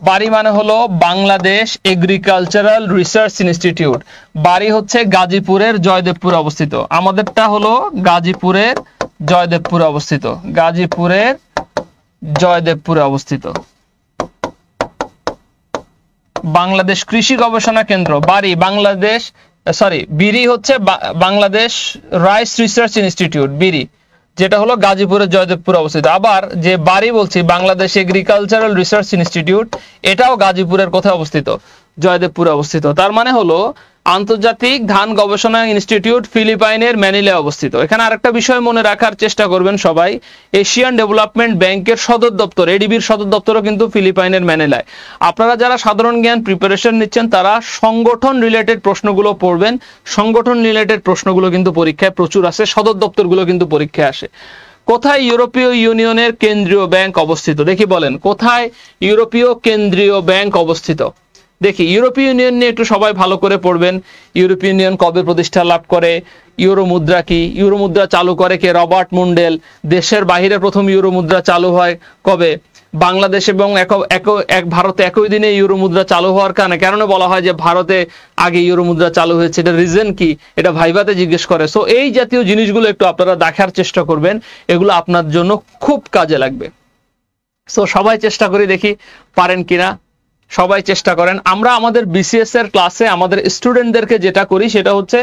বারি মানে হলো বাংলাদেশ এগ্রিকালচারাল রিসার্চ ইনস্টিটিউট। বারি হচ্ছে গাজীপুরের জয়দেবপুরে অবস্থিত। আমাদেরটা হলো গাজীপুরের জয়দেবপুরে অবস্থিত। গাজীপুরের জয়দেবপুরে অবস্থিত। বাংলাদেশ কৃষি গবেষণা কেন্দ্র বারি, বাংলাদেশ বিরি হচ্ছে বাংলাদেশ রাইস রিসার্চ ইনস্টিটিউট বিরি, যেটা হলো গাজীপুরের জয়দেবপুরে অবস্থিত। আবার যে বারি বলছি বাংলাদেশ এগ্রিকালচারাল রিসার্চ ইনস্টিটিউট, এটাও গাজীপুরের কোথায় অবস্থিত? জয়দেবপুরে অবস্থিত। তার মানে হলো আন্তর্জাতিক ধান গবেষণা ইনস্টিটিউট ফিলিপাইনের ম্যানিলায় অবস্থিত। এখানে আরেকটা বিষয় মনে রাখার চেষ্টা করবেন সবাই, এশিয়ান ডেভেলপমেন্ট ব্যাংকের সদর দপ্তর, এডিবির সদর দপ্তরও কিন্তু ফিলিপাইনের ম্যানিলায়। আপনারা যারা সাধারণ জ্ঞান প্রিপারেশন নিচ্ছেন তারা সংগঠন রিলেটেড প্রশ্নগুলো পড়বেন। সংগঠন রিলেটেড প্রশ্নগুলো কিন্তু পরীক্ষায় প্রচুর আসে, সদর দপ্তরগুলো কিন্তু পরীক্ষায় আসে। কোথায় ইউরোপীয় ইউনিয়নের কেন্দ্রীয় ব্যাংক অবস্থিত দেখি বলেন। কোথায় ইউরোপীয় কেন্দ্রীয় ব্যাংক অবস্থিত দেখি। ইউরোপীয় ইউনিয়ন নিয়ে একটু সবাই ভালো করে পড়বেন। ইউরোপীয় ইউনিয়ন কবে প্রতিষ্ঠা লাভ করে? ইউরো মুদ্রা কি? ইউরো মুদ্রা চালু করে কে? রবার্ট মুন্ডেল। দেশের বাইরে প্রথম ইউরো মুদ্রা চালু হয় কবে? বাংলাদেশ এবং ভারতে একই দিনে ইউরো মুদ্রা চালু হওয়ার কারণে বলা হয় যে ভারতে আগে ইউরো মুদ্রা চালু হয়েছে। এটা রিজন কি? এটা ভাইভাতে জিজ্ঞেস করে। সো এই জাতীয় জিনিসগুলো একটু আপনারা দেখার চেষ্টা করবেন, এগুলো আপনার জন্য খুব কাজে লাগবে। সো সবাই চেষ্টা করি দেখি পারেন কিনা। সবাই চেষ্টা করেন। আমরা আমাদের বিসিএস এর ক্লাসে আমাদের স্টুডেন্টদেরকে যেটা করি সেটা হচ্ছে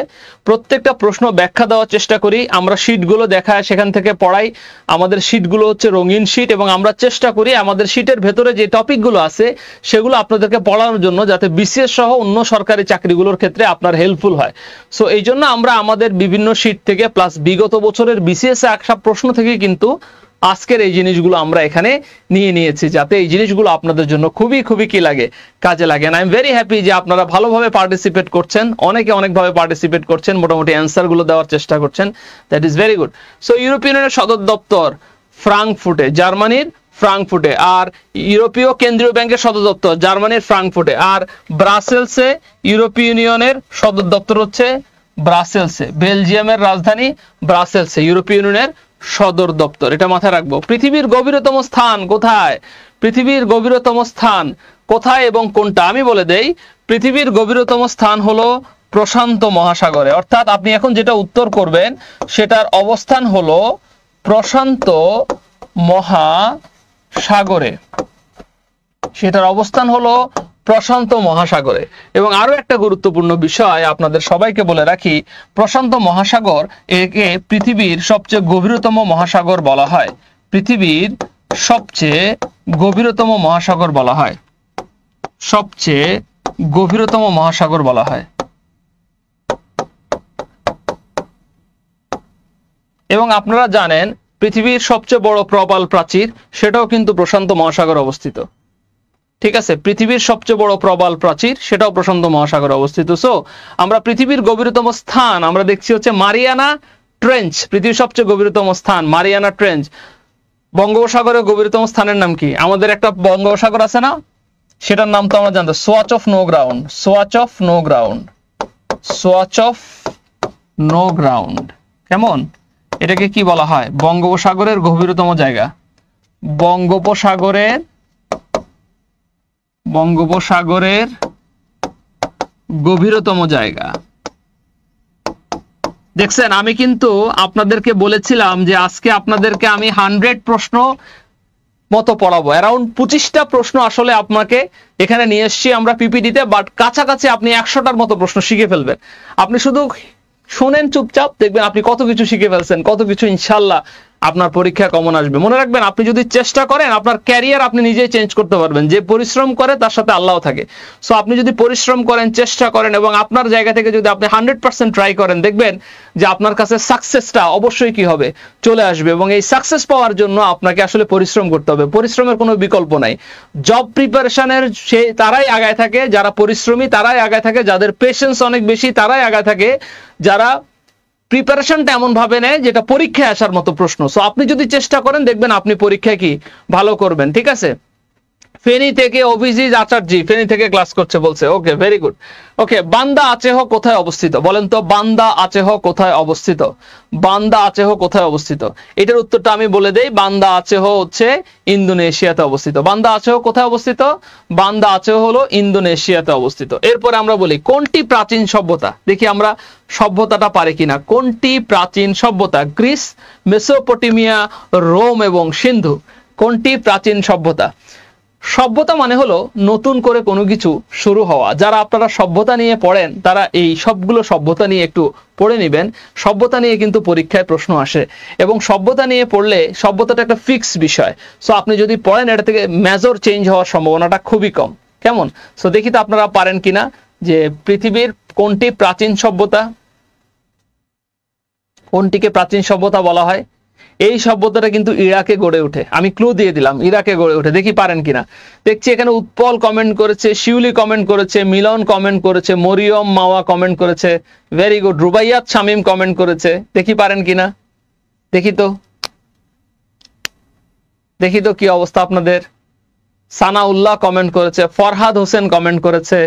প্রত্যেকটা প্রশ্ন ব্যাখ্যা দেওয়ার চেষ্টা করি। আমরা শীটগুলো দেখায় সেখান থেকে পড়াই। আমাদের শীটগুলো হচ্ছে রঙিন শীট এবং আমরা চেষ্টা করি আমাদের শীটের ভেতরে যে টপিকগুলো আছে সেগুলো আপনাদেরকে পড়ানোর জন্য, যাতে বিসিএস সহ অন্য সরকারি চাকরিগুলোর ক্ষেত্রে আপনার হেল্পফুল হয়। সো এই জন্য আমরা আমাদের বিভিন্ন শীট থেকে প্লাস বিগত বছরের বিসিএস এ আসা প্রশ্ন থেকে কিন্তু আজকের এই জিনিসগুলো আমরা এখানে নিয়ে নিয়েছি, যাতে এই জিনিসগুলো আপনাদের জন্য খুবই খুবই কি লাগে, কাজে লাগে। আই এম ভেরি হ্যাপি যে আপনারা ভালোভাবে পার্টিসিপেট করছেন, অনেকে অনেকভাবে পার্টিসিপেট করছেন, মোটামুটি অ্যান্সার গুলো দেওয়ার চেষ্টা করছেন। That is very good. So European ইউনিয়নের সদর দপ্তর ফ্রাঙ্কফুর্টে, জার্মানির ফ্রাঙ্কফুর্টে। আর ইউরোপীয় কেন্দ্রীয় ব্যাংকের সদর দপ্তর জার্মানির ফ্রাঙ্কফুর্টে। আর ব্রাসেলসে ইউরোপীয় ইউনিয়নের সদর দপ্তর হচ্ছে ব্রাসেলসে। বেলজিয়ামের রাজধানী ব্রাসেলসে ইউরোপীয় ইউনিয়নের সদর দপ্তর। এটা মাথায় রাখবো। পৃথিবীর গভীরতম স্থান কোথায়? পৃথিবীর গভীরতম স্থান কোথায় এবং কোনটা? আমি বলে দেই, পৃথিবীর গভীরতম স্থান হলো প্রশান্ত মহাসাগরে। অর্থাৎ আপনি এখন যেটা উত্তর করবেন সেটার অবস্থান হলো প্রশান্ত মহাসাগরে, সেটার অবস্থান হলো প্রশান্ত মহাসাগরে। এবং আরো একটা গুরুত্বপূর্ণ বিষয় আপনাদের সবাইকে বলে রাখি, প্রশান্ত মহাসাগর একে পৃথিবীর সবচেয়ে গভীরতম মহাসাগর বলা হয়। পৃথিবীর সবচেয়ে গভীরতম মহাসাগর বলা হয়, সবচেয়ে গভীরতম মহাসাগর বলা হয়। এবং আপনারা জানেন পৃথিবীর সবচেয়ে বড় প্রবাল প্রাচীর সেটাও কিন্তু প্রশান্ত মহাসাগরে অবস্থিত। ঠিক আছে, পৃথিবীর সবচেয়ে বড় প্রবাল প্রাচীর সেটাও প্রশান্ত মহাসাগরে অবস্থিত। সো আমরা পৃথিবীর গভীরতম স্থান আমরা দেখছি হচ্ছে মারিয়ানা ট্রেঞ্চ। পৃথিবীর সবচেয়ে গভীরতম স্থান মারিয়ানা ট্রেঞ্চ। বঙ্গোপসাগরের গভীরতম স্থানের নাম কি? আমাদের একটা বঙ্গোপসাগর আছে না, সেটার নাম তো আমরা জানতো, swatch of no ground. Swatch of no ground, swatch of no ground. কেমন? এটাকে কি বলা হয়? বঙ্গোপসাগরের গভীরতম জায়গা। বঙ্গোপসাগরের গভীরতম জায়গা। দেখছেন, আমি কিন্তু আপনাদেরকে বলেছিলাম যে আজকে আপনাদেরকে আমি 100 প্রশ্ন মতো পড়াবো। অ্যারাউন্ড 25টা প্রশ্ন আসলে আপনাকে এখানে নিয়ে এসছি আমরা পিপিটিতে, বাট কাছাকাছি আপনি 100টার মতো প্রশ্ন শিখে ফেলবেন। আপনি শুধু শোনেন চুপচাপ, দেখবেন আপনি কত কিছু শিখে ফেলছেন, কত কিছু ইনশাল্লাহ আপনার পরীক্ষা কমন আসবে। মনে রাখবেন, আপনি যদি চেষ্টা করেন আপনার ক্যারিয়ার আপনি নিজেই চেঞ্জ করতে পারবেন। যে পরিশ্রম করে তার সাথে আল্লাহ থাকে। সো আপনি যদি পরিশ্রম করেন, চেষ্টা করেন এবং আপনার জায়গা থেকে যদি আপনি 100% ট্রাই করেন, দেখবেন যে আপনার কাছে সাকসেসটা অবশ্যই কি হবে, চলে আসবে। এবং এই সাকসেস পাওয়ার জন্য আপনাকে আসলে পরিশ্রম করতে হবে, পরিশ্রমের কোনো বিকল্প নাই। জব প্রিপারেশনের তারাই আগায় থাকে যারা পরিশ্রমী, তারাই আগায় থাকে যাদের পেশেন্স অনেক বেশি, তারাই আগায় থাকে যারা প্রিপারেশনটা এমন ভাবে নেয় যেটা পরীক্ষায় আসার মতো প্রশ্ন। সো আপনি যদি চেষ্টা করেন দেখবেন আপনি পরীক্ষায় কি ভালো করবেন। ঠিক আছে, ফেনী থেকে অভিজিৎ আচার্যি ফেনী থেকে ক্লাস করছে বলছে, ওকে ভেরি গুড। ওকে, বান্দা আচেহ কোথায় অবস্থিত? বলেন তো, বান্দা আচেহ কোথায় অবস্থিত? বান্দা আচেহ কোথায় অবস্থিত? এটার উত্তরটা আমি বলে দেই। বান্দা আচেহ হচ্ছে ইন্দোনেশিয়াতে অবস্থিত। বান্দা আচেহ কোথায় অবস্থিত? বান্দা আচেহ হলো ইন্দোনেশিয়াতে অবস্থিত। এরপরে আমরা বলি কোনটি প্রাচীন সভ্যতা। দেখি আমরা সভ্যতাটা পারে কিনা। কোনটি প্রাচীন সভ্যতা? গ্রিস, মেসোপটেমিয়া, রোম এবং সিন্ধু। কোনটি প্রাচীন সভ্যতা? সভ্যতা মানে হলো নতুন করে কোনো কিছু শুরু হওয়া। যারা আপনারা সভ্যতা নিয়ে পড়েন তারা এই সবগুলো সভ্যতা নিয়ে একটু পড়ে নেবেন। সভ্যতা নিয়ে কিন্তু পরীক্ষায় প্রশ্ন আসে এবং সভ্যতা নিয়ে পড়লে সভ্যতাটা একটা ফিক্স বিষয়। সো আপনি যদি পড়েন এটা থেকে মেজর চেঞ্জ হওয়ার সম্ভাবনাটা খুবই কম। কেমন? সো দেখি তো আপনারা পারেন কিনা যে পৃথিবীর কোনটি প্রাচীন সভ্যতা, কোনটিকে প্রাচীন সভ্যতা বলা হয়। এই সভ্যতাটা কিন্তু ইরাকে গড়ে ওঠে। আমি ক্লু দিয়ে দিলাম, ইরাকে গড়ে ওঠে। দেখি পারেন কিনা। দেখছি এখানে উৎপল কমেন্ট করেছে, শিউলি কমেন্ট করেছে, মিলন কমেন্ট করেছে, মরিয়ম মাওয়া কমেন্ট করেছে, very good. Rubaiyat Shamim comment করেছে। দেখি পারেন কিনা। দেখি তো কি অবস্থা আপনাদের। সানাউল্লাহ কমেন্ট করেছে, ফরহাদ হোসেন কমেন্ট করেছে।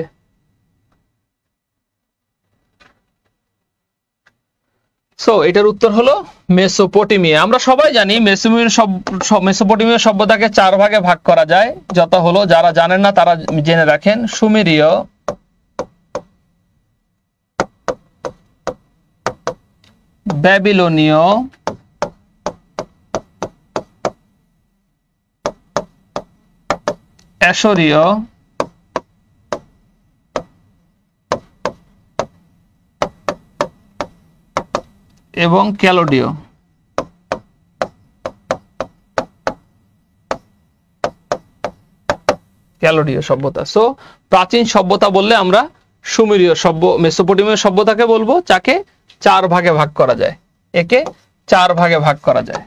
সো এটার উত্তর হলো মেসোপটেমিয়া। আমরা সবাই জানি মেসোপটেমিয়া সভ্যতাকে 4 ভাগে ভাগ করা যায়, যত হলো, যারা জানেন না তারা জেনে রাখেন। সুমেরীয়, ব্যাবিলনীয়, অ্যাশরীয় এবং ক্যালোডীয়। ক্যালোডীয় সভ্যতা। সো প্রাচীন সভ্যতা বললে আমরা সুমেরীয় মেসোপটেমীয় সভ্যতাকে বলবো, যাকে 4 ভাগে ভাগ করা যায়, একে 4 ভাগে ভাগ করা যায়।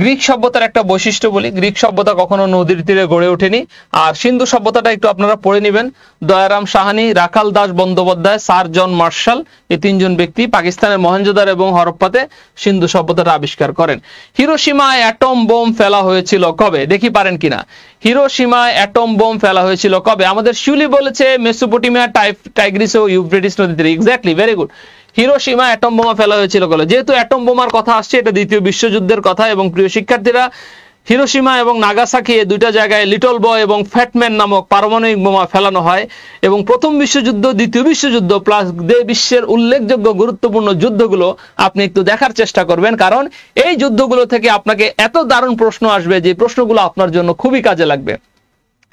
গ্রিক সভ্যতার একটা বৈশিষ্ট্য বলি, গ্রিক সভ্যতা কখনো নদীর তীরে গড়ে ওঠেনি। আর সিন্ধু সভ্যতাটা একটু আপনারা পড়ে নেবেন। Dayaram Sahni, Rakhal Das Bandyopadhyay, sir John Marshall, এই 3 জন ব্যক্তি পাকিস্তানের মহেঞ্জোদারো এবং হরপ্পাতে সিন্ধু সভ্যতাটা আবিষ্কার করেন। হিরোশিমায় অ্যাটম বোম ফেলা হয়েছিল কবে? দেখি পারেন কিনা। হিরোশিমায় অ্যাটম বোম ফেলা হয়েছিল কবে? আমাদের শিউলি বলেছে মেসোপটেমিয়া, টাইগ্রিস ও ইউফ্রেটিস নদীতে। Exactly, very good. Hiroshima atom বোমা ফেলা হয়েছিল বলে। যেহেতু অ্যাটম বোমার কথা আসছে, এটা দ্বিতীয় বিশ্বযুদ্ধের কথা। এবং প্রিয় শিক্ষার্থীরা, হিরোশিমা এবং নাগাসাকি এই দুইটা জায়গায় লিটল বয় এবং ফ্যাটম্যান নামক পারমাণবিক বোমা ফেলানো হয়। এবং প্রথম বিশ্বযুদ্ধ, দ্বিতীয় বিশ্বযুদ্ধ প্লাস বিশ্বের উল্লেখযোগ্য গুরুত্বপূর্ণ যুদ্ধগুলো আপনি একটু দেখার চেষ্টা করবেন, কারণ এই যুদ্ধগুলো থেকে আপনাকে এত দারুণ প্রশ্ন আসবে যে প্রশ্নগুলো আপনার জন্য খুবই কাজে লাগবে।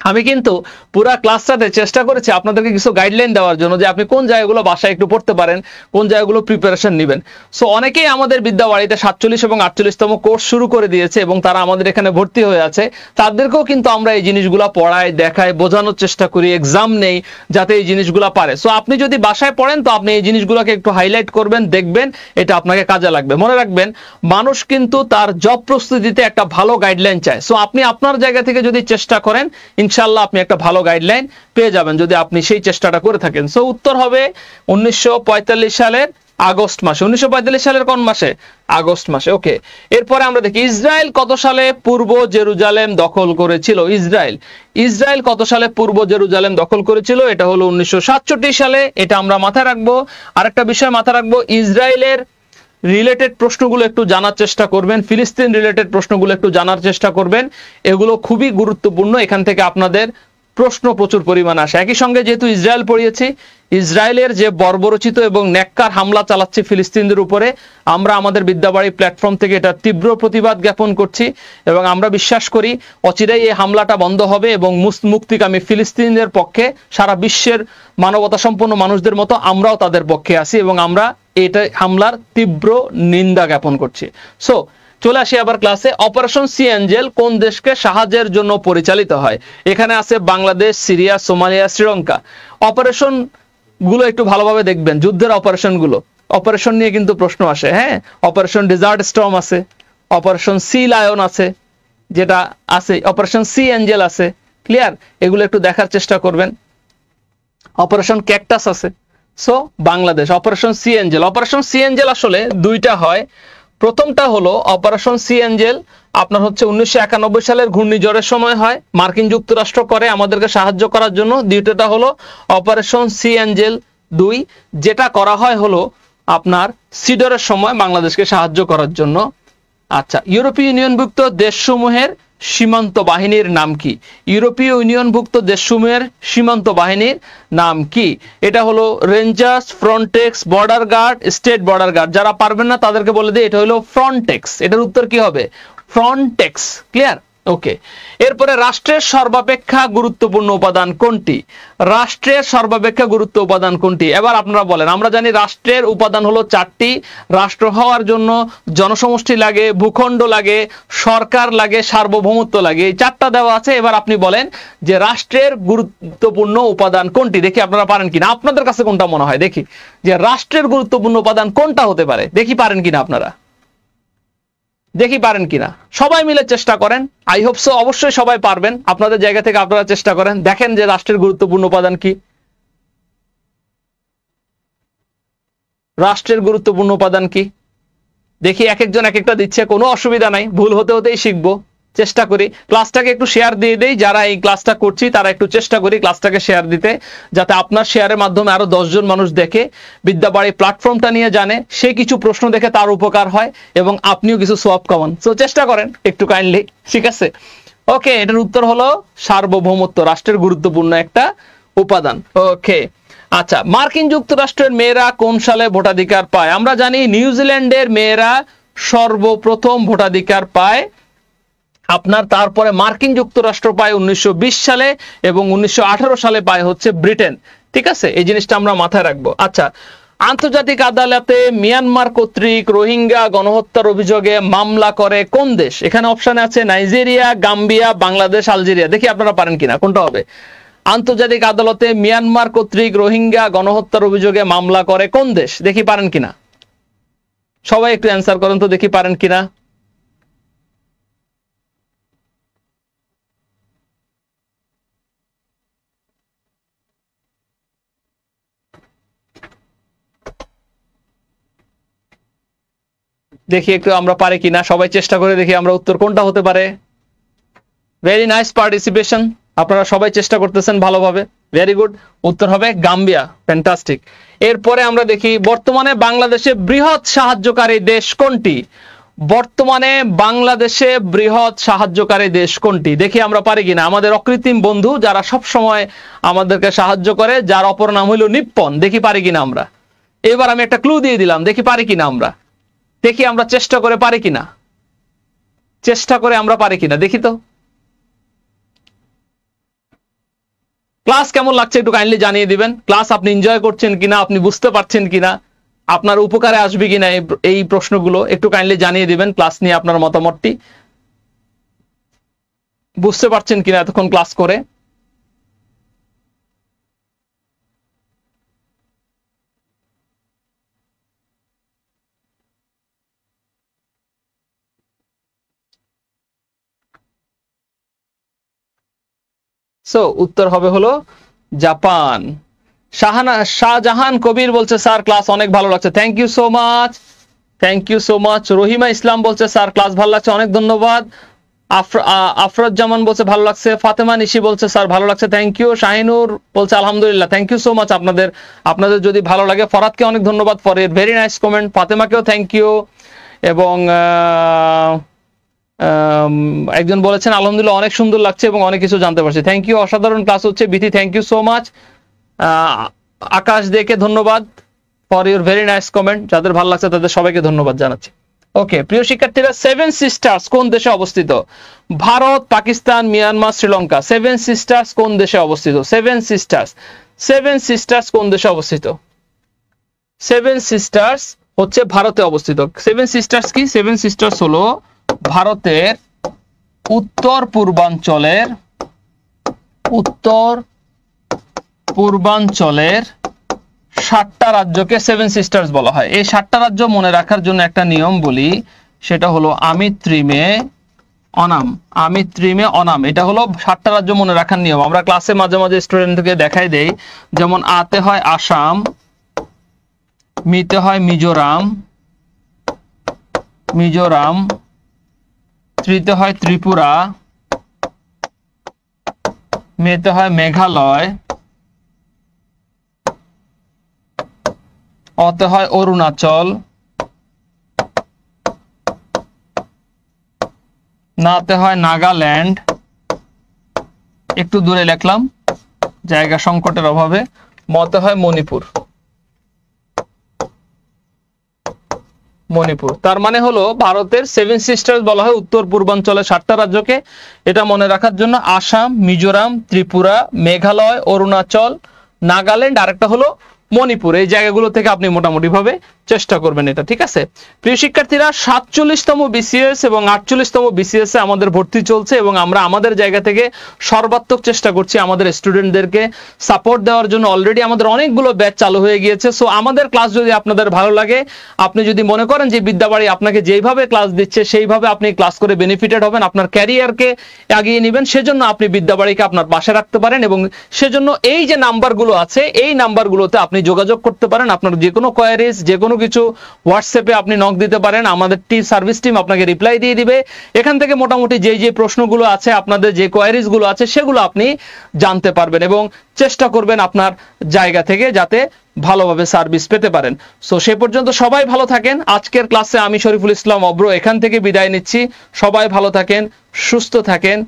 আমি কিন্তু পুরা ক্লাসটাতে চেষ্টা করেছি আপনাদেরকে কিছু গাইডলাইন দেওয়ার জন্য, যে আপনি কোন জায়গাগুলো বাসায় একটু পড়তে পারেন, কোন জায়গাগুলো প্রিপারেশন নেবেন। সো অনেকেই আমাদের বিদ্যাবাড়িতে 47 এবং 48তম কোর্স শুরু করে দিয়েছে এবং তারা আমাদের এখানে ভর্তি হয়ে আছে। তাদেরকেও কিন্তু আমরা এই জিনিসগুলো পড়াই, দেখাই, বোঝানোর চেষ্টা করি, এক্সাম নেই যাতে এই জিনিসগুলো পারে। সো আপনি যদি বাসায় পড়েন তো আপনি এই জিনিসগুলোকে একটু হাইলাইট করবেন, দেখবেন এটা আপনাকে কাজে লাগবে। মনে রাখবেন, মানুষ কিন্তু তার জব প্রস্তুতিতে একটা ভালো গাইডলাইন চায়। সো আপনি আপনার জায়গা থেকে যদি চেষ্টা করেন, ইনশাআল্লাহ আপনি একটা ভালো গাইডলাইন পেয়ে যাবেন যদি আপনি সেই চেষ্টাটা করে থাকেন। সো উত্তর হবে 1945 সালের আগস্ট মাসে। 1945 সালের কোন মাসে? আগস্ট মাসে। ওকে, এরপরে আমরা দেখি ইসরায়েল কত সালে পূর্ব জেরুজালেম দখল করেছিল? ইসরায়েল কত সালে পূর্ব জেরুজালেম দখল করেছিল? এটা হলো 1967 সালে। এটা আমরা মাথায় রাখবো। আরেকটা বিষয় মাথায় রাখবো, ইসরায়েলের রিলেটেড প্রশ্নগুলো একটু জানার চেষ্টা করবেন, ফিলিস্তিন রিলেটেড প্রশ্নগুলো একটু জানার চেষ্টা করবেন। এগুলো খুবই গুরুত্বপূর্ণ, এখান থেকে আপনাদের প্রশ্ন প্রচুর পরিমাণে আসে। একই সঙ্গে যেহেতু ইসরায়েল পড়িয়েছি, ইসরায়েলের যে বর্বরচিত এবং নেককার হামলা চালাচ্ছে ফিলিস্তিনদের উপরে, আমরা আমাদের বিদ্যাবাড়ি প্ল্যাটফর্ম থেকে এটা তীব্র প্রতিবাদ জ্ঞাপন করছি এবং আমরা বিশ্বাস করি অচিরেই এই হামলাটা বন্ধ হবে এবং মুক্তিকামী ফিলিস্তিনদের পক্ষে সারা বিশ্বের মানবতা সম্পন্ন মানুষদের মতো আমরাও তাদের পক্ষে আছি এবং আমরা এটা হামলার তীব্র নিন্দা জ্ঞাপন করছি। সো চলে আসি আবার ক্লাসে। অপারেশন সি অ্যাঞ্জেল কোন দেশকে সাহায্যের জন্য পরিচালিত হয়? এখানে আছে Bangladesh, Syria, Somalia, Sri Lanka. Operation গুলো একটু ভালোভাবে দেখবেন, যুদ্ধের অপারেশন গুলো, অপারেশন নিয়ে কিন্তু প্রশ্ন আসে। হ্যাঁ, অপারেশন ডেজার্ট স্টর্ম আছে, অপারেশন সি লায়ন আছে, যেটা আছে অপারেশন সি অ্যাঞ্জেল আছে। ক্লিয়ার? এগুলো একটু দেখার চেষ্টা করবেন। অপারেশন ক্যাকটাস আছে। So Bangladesh operation sea angel. Operation sea angel আসলে দুইটা হয়। প্রথমটা হলো অপারেশন সি অ্যাঞ্জেল আপনার হচ্ছে 1991 সালের ঘূর্ণিঝড়ের সময় হয়, মার্কিন যুক্তরাষ্ট্র করে আমাদেরকে সাহায্য করার জন্য। দ্বিতীয়টা হলো অপারেশন সি অ্যাঞ্জেল 2, যেটা করা হয় হলো আপনার সিডরের সময় বাংলাদেশকে সাহায্য করার জন্য। আচ্ছা, ইউরোপীয় ইউনিয়নভুক্ত দেশসমূহের সীমান্ত বাহিনীর নাম কি? ইউরোপীয় ইউনিয়নভুক্ত দেশসমূহের সীমান্ত বাহিনীর নাম কি? এটা হলো rangers, Frontex, border guard, state border guard. যারা পারবেন না তাদেরকে বলে দিই, এটা হলো ফ্রন্টেক্স। এটার উত্তর কি হবে? ফ্রন্টেক্স। ক্লিয়ার? ওকে, এরপরে রাষ্ট্রের সর্বাপেক্ষা গুরুত্বপূর্ণ উপাদান কোনটি? রাষ্ট্রের সর্বাপেক্ষা গুরুত্ব উপাদান কোনটি? এবার আপনারা বলেন। আমরা জানি রাষ্ট্রের উপাদান হলো 4টি। রাষ্ট্র হওয়ার জন্য জনসমষ্টি লাগে, ভূখণ্ড লাগে, সরকার লাগে, সার্বভৌমত্ব লাগে। এই 4টা দেওয়া আছে। এবার আপনি বলেন যে রাষ্ট্রের গুরুত্বপূর্ণ উপাদান কোনটি? দেখি আপনারা পারেন কিনা। আপনাদের কাছে কোনটা মনে হয় দেখি, যে রাষ্ট্রের গুরুত্বপূর্ণ উপাদান কোনটা হতে পারে? দেখি পারেন কিনা আপনারা, দেখি পারেন কিনা। সবাই মিলে চেষ্টা করেন। আই হোপ সো অবশ্যই সবাই পারবেন। আপনাদের জায়গা থেকে আপনারা চেষ্টা করেন, দেখেন যে রাষ্ট্রের গুরুত্বপূর্ণ উপাদান কি। রাষ্ট্রের গুরুত্বপূর্ণ উপাদান কি দেখি। এক একজন এক একটা দিচ্ছে, কোনো অসুবিধা নাই, ভুল হতে হতেই শিখবো। চেষ্টা করি ক্লাসটাকে একটু শেয়ার দিয়ে দেই, যারা এই ক্লাসটা করছি তারা একটু চেষ্টা করি ক্লাসটাকে শেয়ার দিতে, যাতে আপনার শেয়ারের মাধ্যমে আরো 10 জন মানুষ দেখে, বিদ্যাবাড়ি প্ল্যাটফর্মটা নিয়ে জানে, সে কিছু প্রশ্ন দেখে তার উপকার হয় এবং আপনিও কিছু সোয়াব কামান। তো চেষ্টা করেন একটু কাইন্ডলি, ঠিক আছে? ওকে, এটার উত্তর হলো সার্বভৌমত্ব, রাষ্ট্রের গুরুত্বপূর্ণ একটা উপাদান। ওকে, আচ্ছা, মার্কিন যুক্তরাষ্ট্রের মেয়েরা কোন সালে ভোটাধিকার পায়? আমরা জানি নিউজিল্যান্ডের মেয়েরা সর্বপ্রথম ভোটাধিকার পায় আপনার, তারপরে মার্কিন যুক্তরাষ্ট্র পায় 1920 সালে এবং 1918 সালে পায় হচ্ছে ব্রিটেন। ঠিক আছে, এই জিনিসটা আমরা মাথায় রাখবো। আচ্ছা, আন্তর্জাতিক আদালতে মিয়ানমার কর্তৃক রোহিঙ্গা গণহত্যার অভিযোগে মামলা করে কোন দেশ? এখানে অপশনে আছে নাইজেরিয়া, গাম্বিয়া, বাংলাদেশ, আলজেরিয়া। দেখি আপনারা পারেন কিনা, কোনটা হবে? আন্তর্জাতিক আদালতে মিয়ানমার কর্তৃক রোহিঙ্গা গণহত্যার অভিযোগে মামলা করে কোন দেশ? দেখি পারেন কিনা, সবাই একটু অ্যান্সার করেন তো, দেখি পারেন কিনা। দেখি একটু আমরা পারি কিনা, সবাই চেষ্টা করে দেখি আমরা উত্তর কোনটা হতে পারে। ভেরি নাইস পার্টিসিপেশন, আপনারা সবাই চেষ্টা করতেছেন ভালোভাবে, ভেরি গুড। উত্তর হবে গাম্বিয়া, ফ্যান্টাস্টিক। এরপরে আমরা দেখি বর্তমানে বাংলাদেশে বৃহৎ সাহায্যকারী দেশ কোনটি? বর্তমানে বাংলাদেশে বৃহৎ সাহায্যকারী দেশ কোনটি? দেখি আমরা পারি কিনা। আমাদের অকৃত্রিম বন্ধু যারা সব সময় আমাদেরকে সাহায্য করে, যার অপর নাম হইল নিপ্পন, দেখি পারি কিনা আমরা। এবার আমি একটা ক্লু দিয়ে দিলাম, দেখি পারি কিনা আমরা। দেখি আমরা চেষ্টা করে পারি কিনা, চেষ্টা করে আমরা পারি কিনা দেখি তো। ক্লাস কেমন লাগছে একটু কাইন্ডলি জানিয়ে দিবেন। ক্লাস আপনি এনজয় করছেন কিনা, আপনি বুঝতে পারছেন কিনা, আপনার উপকারে আসবে কিনা এই প্রশ্নগুলো একটু কাইন্ডলি জানিয়ে দিবেন। ক্লাস নিয়ে আপনার মতামতটি, বুঝতে পারছেন কিনা এতক্ষণ ক্লাস করে। সো উত্তর হবে হলো জাপান। শাহজাহান কবির বলছে স্যার ক্লাস অনেক ভালো লাগছে, thank you so much, thank you so much. Rahima Islam বলছে স্যার ক্লাস ভালো লাগছে, অনেক ধন্যবাদ। আফরোজ জামান বলছে ভালো লাগছে। ফাতেমা নিশি বলছে স্যার ভালো লাগছে, থ্যাংক ইউ। শাহিনুর বলছে আলহামদুলিল্লাহ, থ্যাংক ইউ সো মাচ। আপনাদের যদি ভালো লাগে, ফরাদকে অনেক ধন্যবাদ ফর এর ভেরি নাইস কমেন্ট। ফাতেমাকেও থ্যাংক ইউ। এবং একজন বলেছেন আলহামদুলিল্লাহ অনেক সুন্দর লাগছে এবং অনেক কিছু জানতে পারছি, থ্যাংক ইউ। অসাধারণ ক্লাস হচ্ছে Bithi, thank you so much. Akash দেকে ধন্যবাদ for your very nice comment. যাদের ভালো লাগছে তাদের সবাইকে ধন্যবাদ জানাচ্ছি। ওকে প্রিয় শিক্ষার্থীরা, সেভেন সিস্টার্স কোন দেশে অবস্থিত? Bharat, Pakistan, Myanmar, Sri Lanka. Seven sisters কোন দেশে অবস্থিত? সেভেন সিস্টার্স কোন দেশে অবস্থিত? সেভেন সিস্টার্স হচ্ছে ভারতে অবস্থিত। সেভেন সিস্টার্স কি? সেভেন সিস্টার্স হলো ভারতের উত্তর পূর্বাঞ্চলের 7টা রাজ্যকে সেভেন সিস্টার্স বলা হয়। এই 7টা রাজ্য মনে রাখার জন্য একটা নিয়ম বলি, সেটা হলো আমিত্রিমে অনাম। এটা হলো 7টা রাজ্য মনে রাখার নিয়ম। আমরা ক্লাসে মাঝে মাঝে স্টুডেন্টকে দেখাই দেই, যেমন আতে হয় আসাম, মিতে হয় মিজোরাম, ত্রিতে হয় ত্রিপুরা, মেতে হয় মেঘালয়, অতে হয় অরুণাচল, নাতে হয় নাগাল্যান্ড, একটু দূরে লিখলাম জায়গা সংকটের অভাবে, মতে হয় মণিপুর। তার মানে হলো ভারতের সেভেন সিস্টার্স বলা হয় উত্তর পূর্বাঞ্চলের 7টা রাজ্যকে। এটা মনে রাখার জন্য আসাম, মিজোরাম, ত্রিপুরা, মেঘালয়, অরুণাচল, নাগাল্যান্ড, আরেকটা হলো মণিপুর। এই জায়গাগুলো থেকে আপনি মোটামুটি ভাবে চেষ্টা করবেন এটা, ঠিক আছে? প্রিয় শিক্ষার্থীরা, 47তম বিসিএস এবং 48তম বিসিএস এ আমাদের ভর্তি চলছে এবং আমরা আমাদের জায়গা থেকে সর্বাত্মক চেষ্টা করছি আমাদের স্টুডেন্টদেরকে সাপোর্ট দেওয়ার জন্য। অলরেডি আমাদের অনেকগুলো ব্যাচ চালু হয়ে গিয়েছে। সো আমাদের ক্লাস যদি আপনাদের ভালো লাগে, আপনি যদি মনে করেন যে বিদ্যাবাড়ি আপনাকে যেইভাবে ক্লাস দিচ্ছে সেইভাবে আপনি ক্লাস করে বেনিফিটেড হবেন, আপনার ক্যারিয়ারকে এগিয়ে নেবেন, সেজন্য আপনি বিদ্যাবাড়িকে আপনার পাশে রাখতে পারেন। এবং সেজন্য এই যে নাম্বারগুলো আছে, এই নাম্বারগুলোতে আপনি যোগাযোগ করতে পারেন। আপনার যে কোনো কোয়ারিজ, যে কোনো কিছু হোয়াটসঅ্যাপে আপনি নক দিতে পারেন, আমাদের সার্ভিস টিম আপনাকে রিপ্লাই দিয়ে দিবে। এখান থেকে মোটামুটি যে প্রশ্নগুলো আছে, আপনাদের যে কোয়ারিজ গুলো আছে, সেগুলো আপনি জানতে পারবেন এবং চেষ্টা করবেন আপনার জায়গা থেকে যাতে ভালোভাবে সার্ভিস পেতে পারেন। সো সে পর্যন্ত সবাই ভালো থাকেন। আজকের ক্লাসে আমি শরীফুল ইসলাম অব্র এখান থেকে বিদায় নিচ্ছি। সবাই ভালো থাকেন, সুস্থ থাকেন,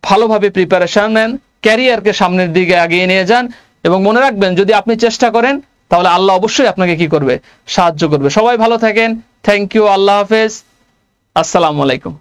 ভালোভাবে প্রিপারেশন নেন, ক্যারিয়ারকে সামনের দিকে এগিয়ে নিয়ে যান এবং মনে রাখবেন যদি আপনি চেষ্টা করেন তাহলে আল্লাহ অবশ্যই আপনাকে কি করবে? সাহায্য করবে। সবাই ভালো থাকেন, থ্যাংক ইউ, আল্লাহ হাফেজ, আসসালামু আলাইকুম।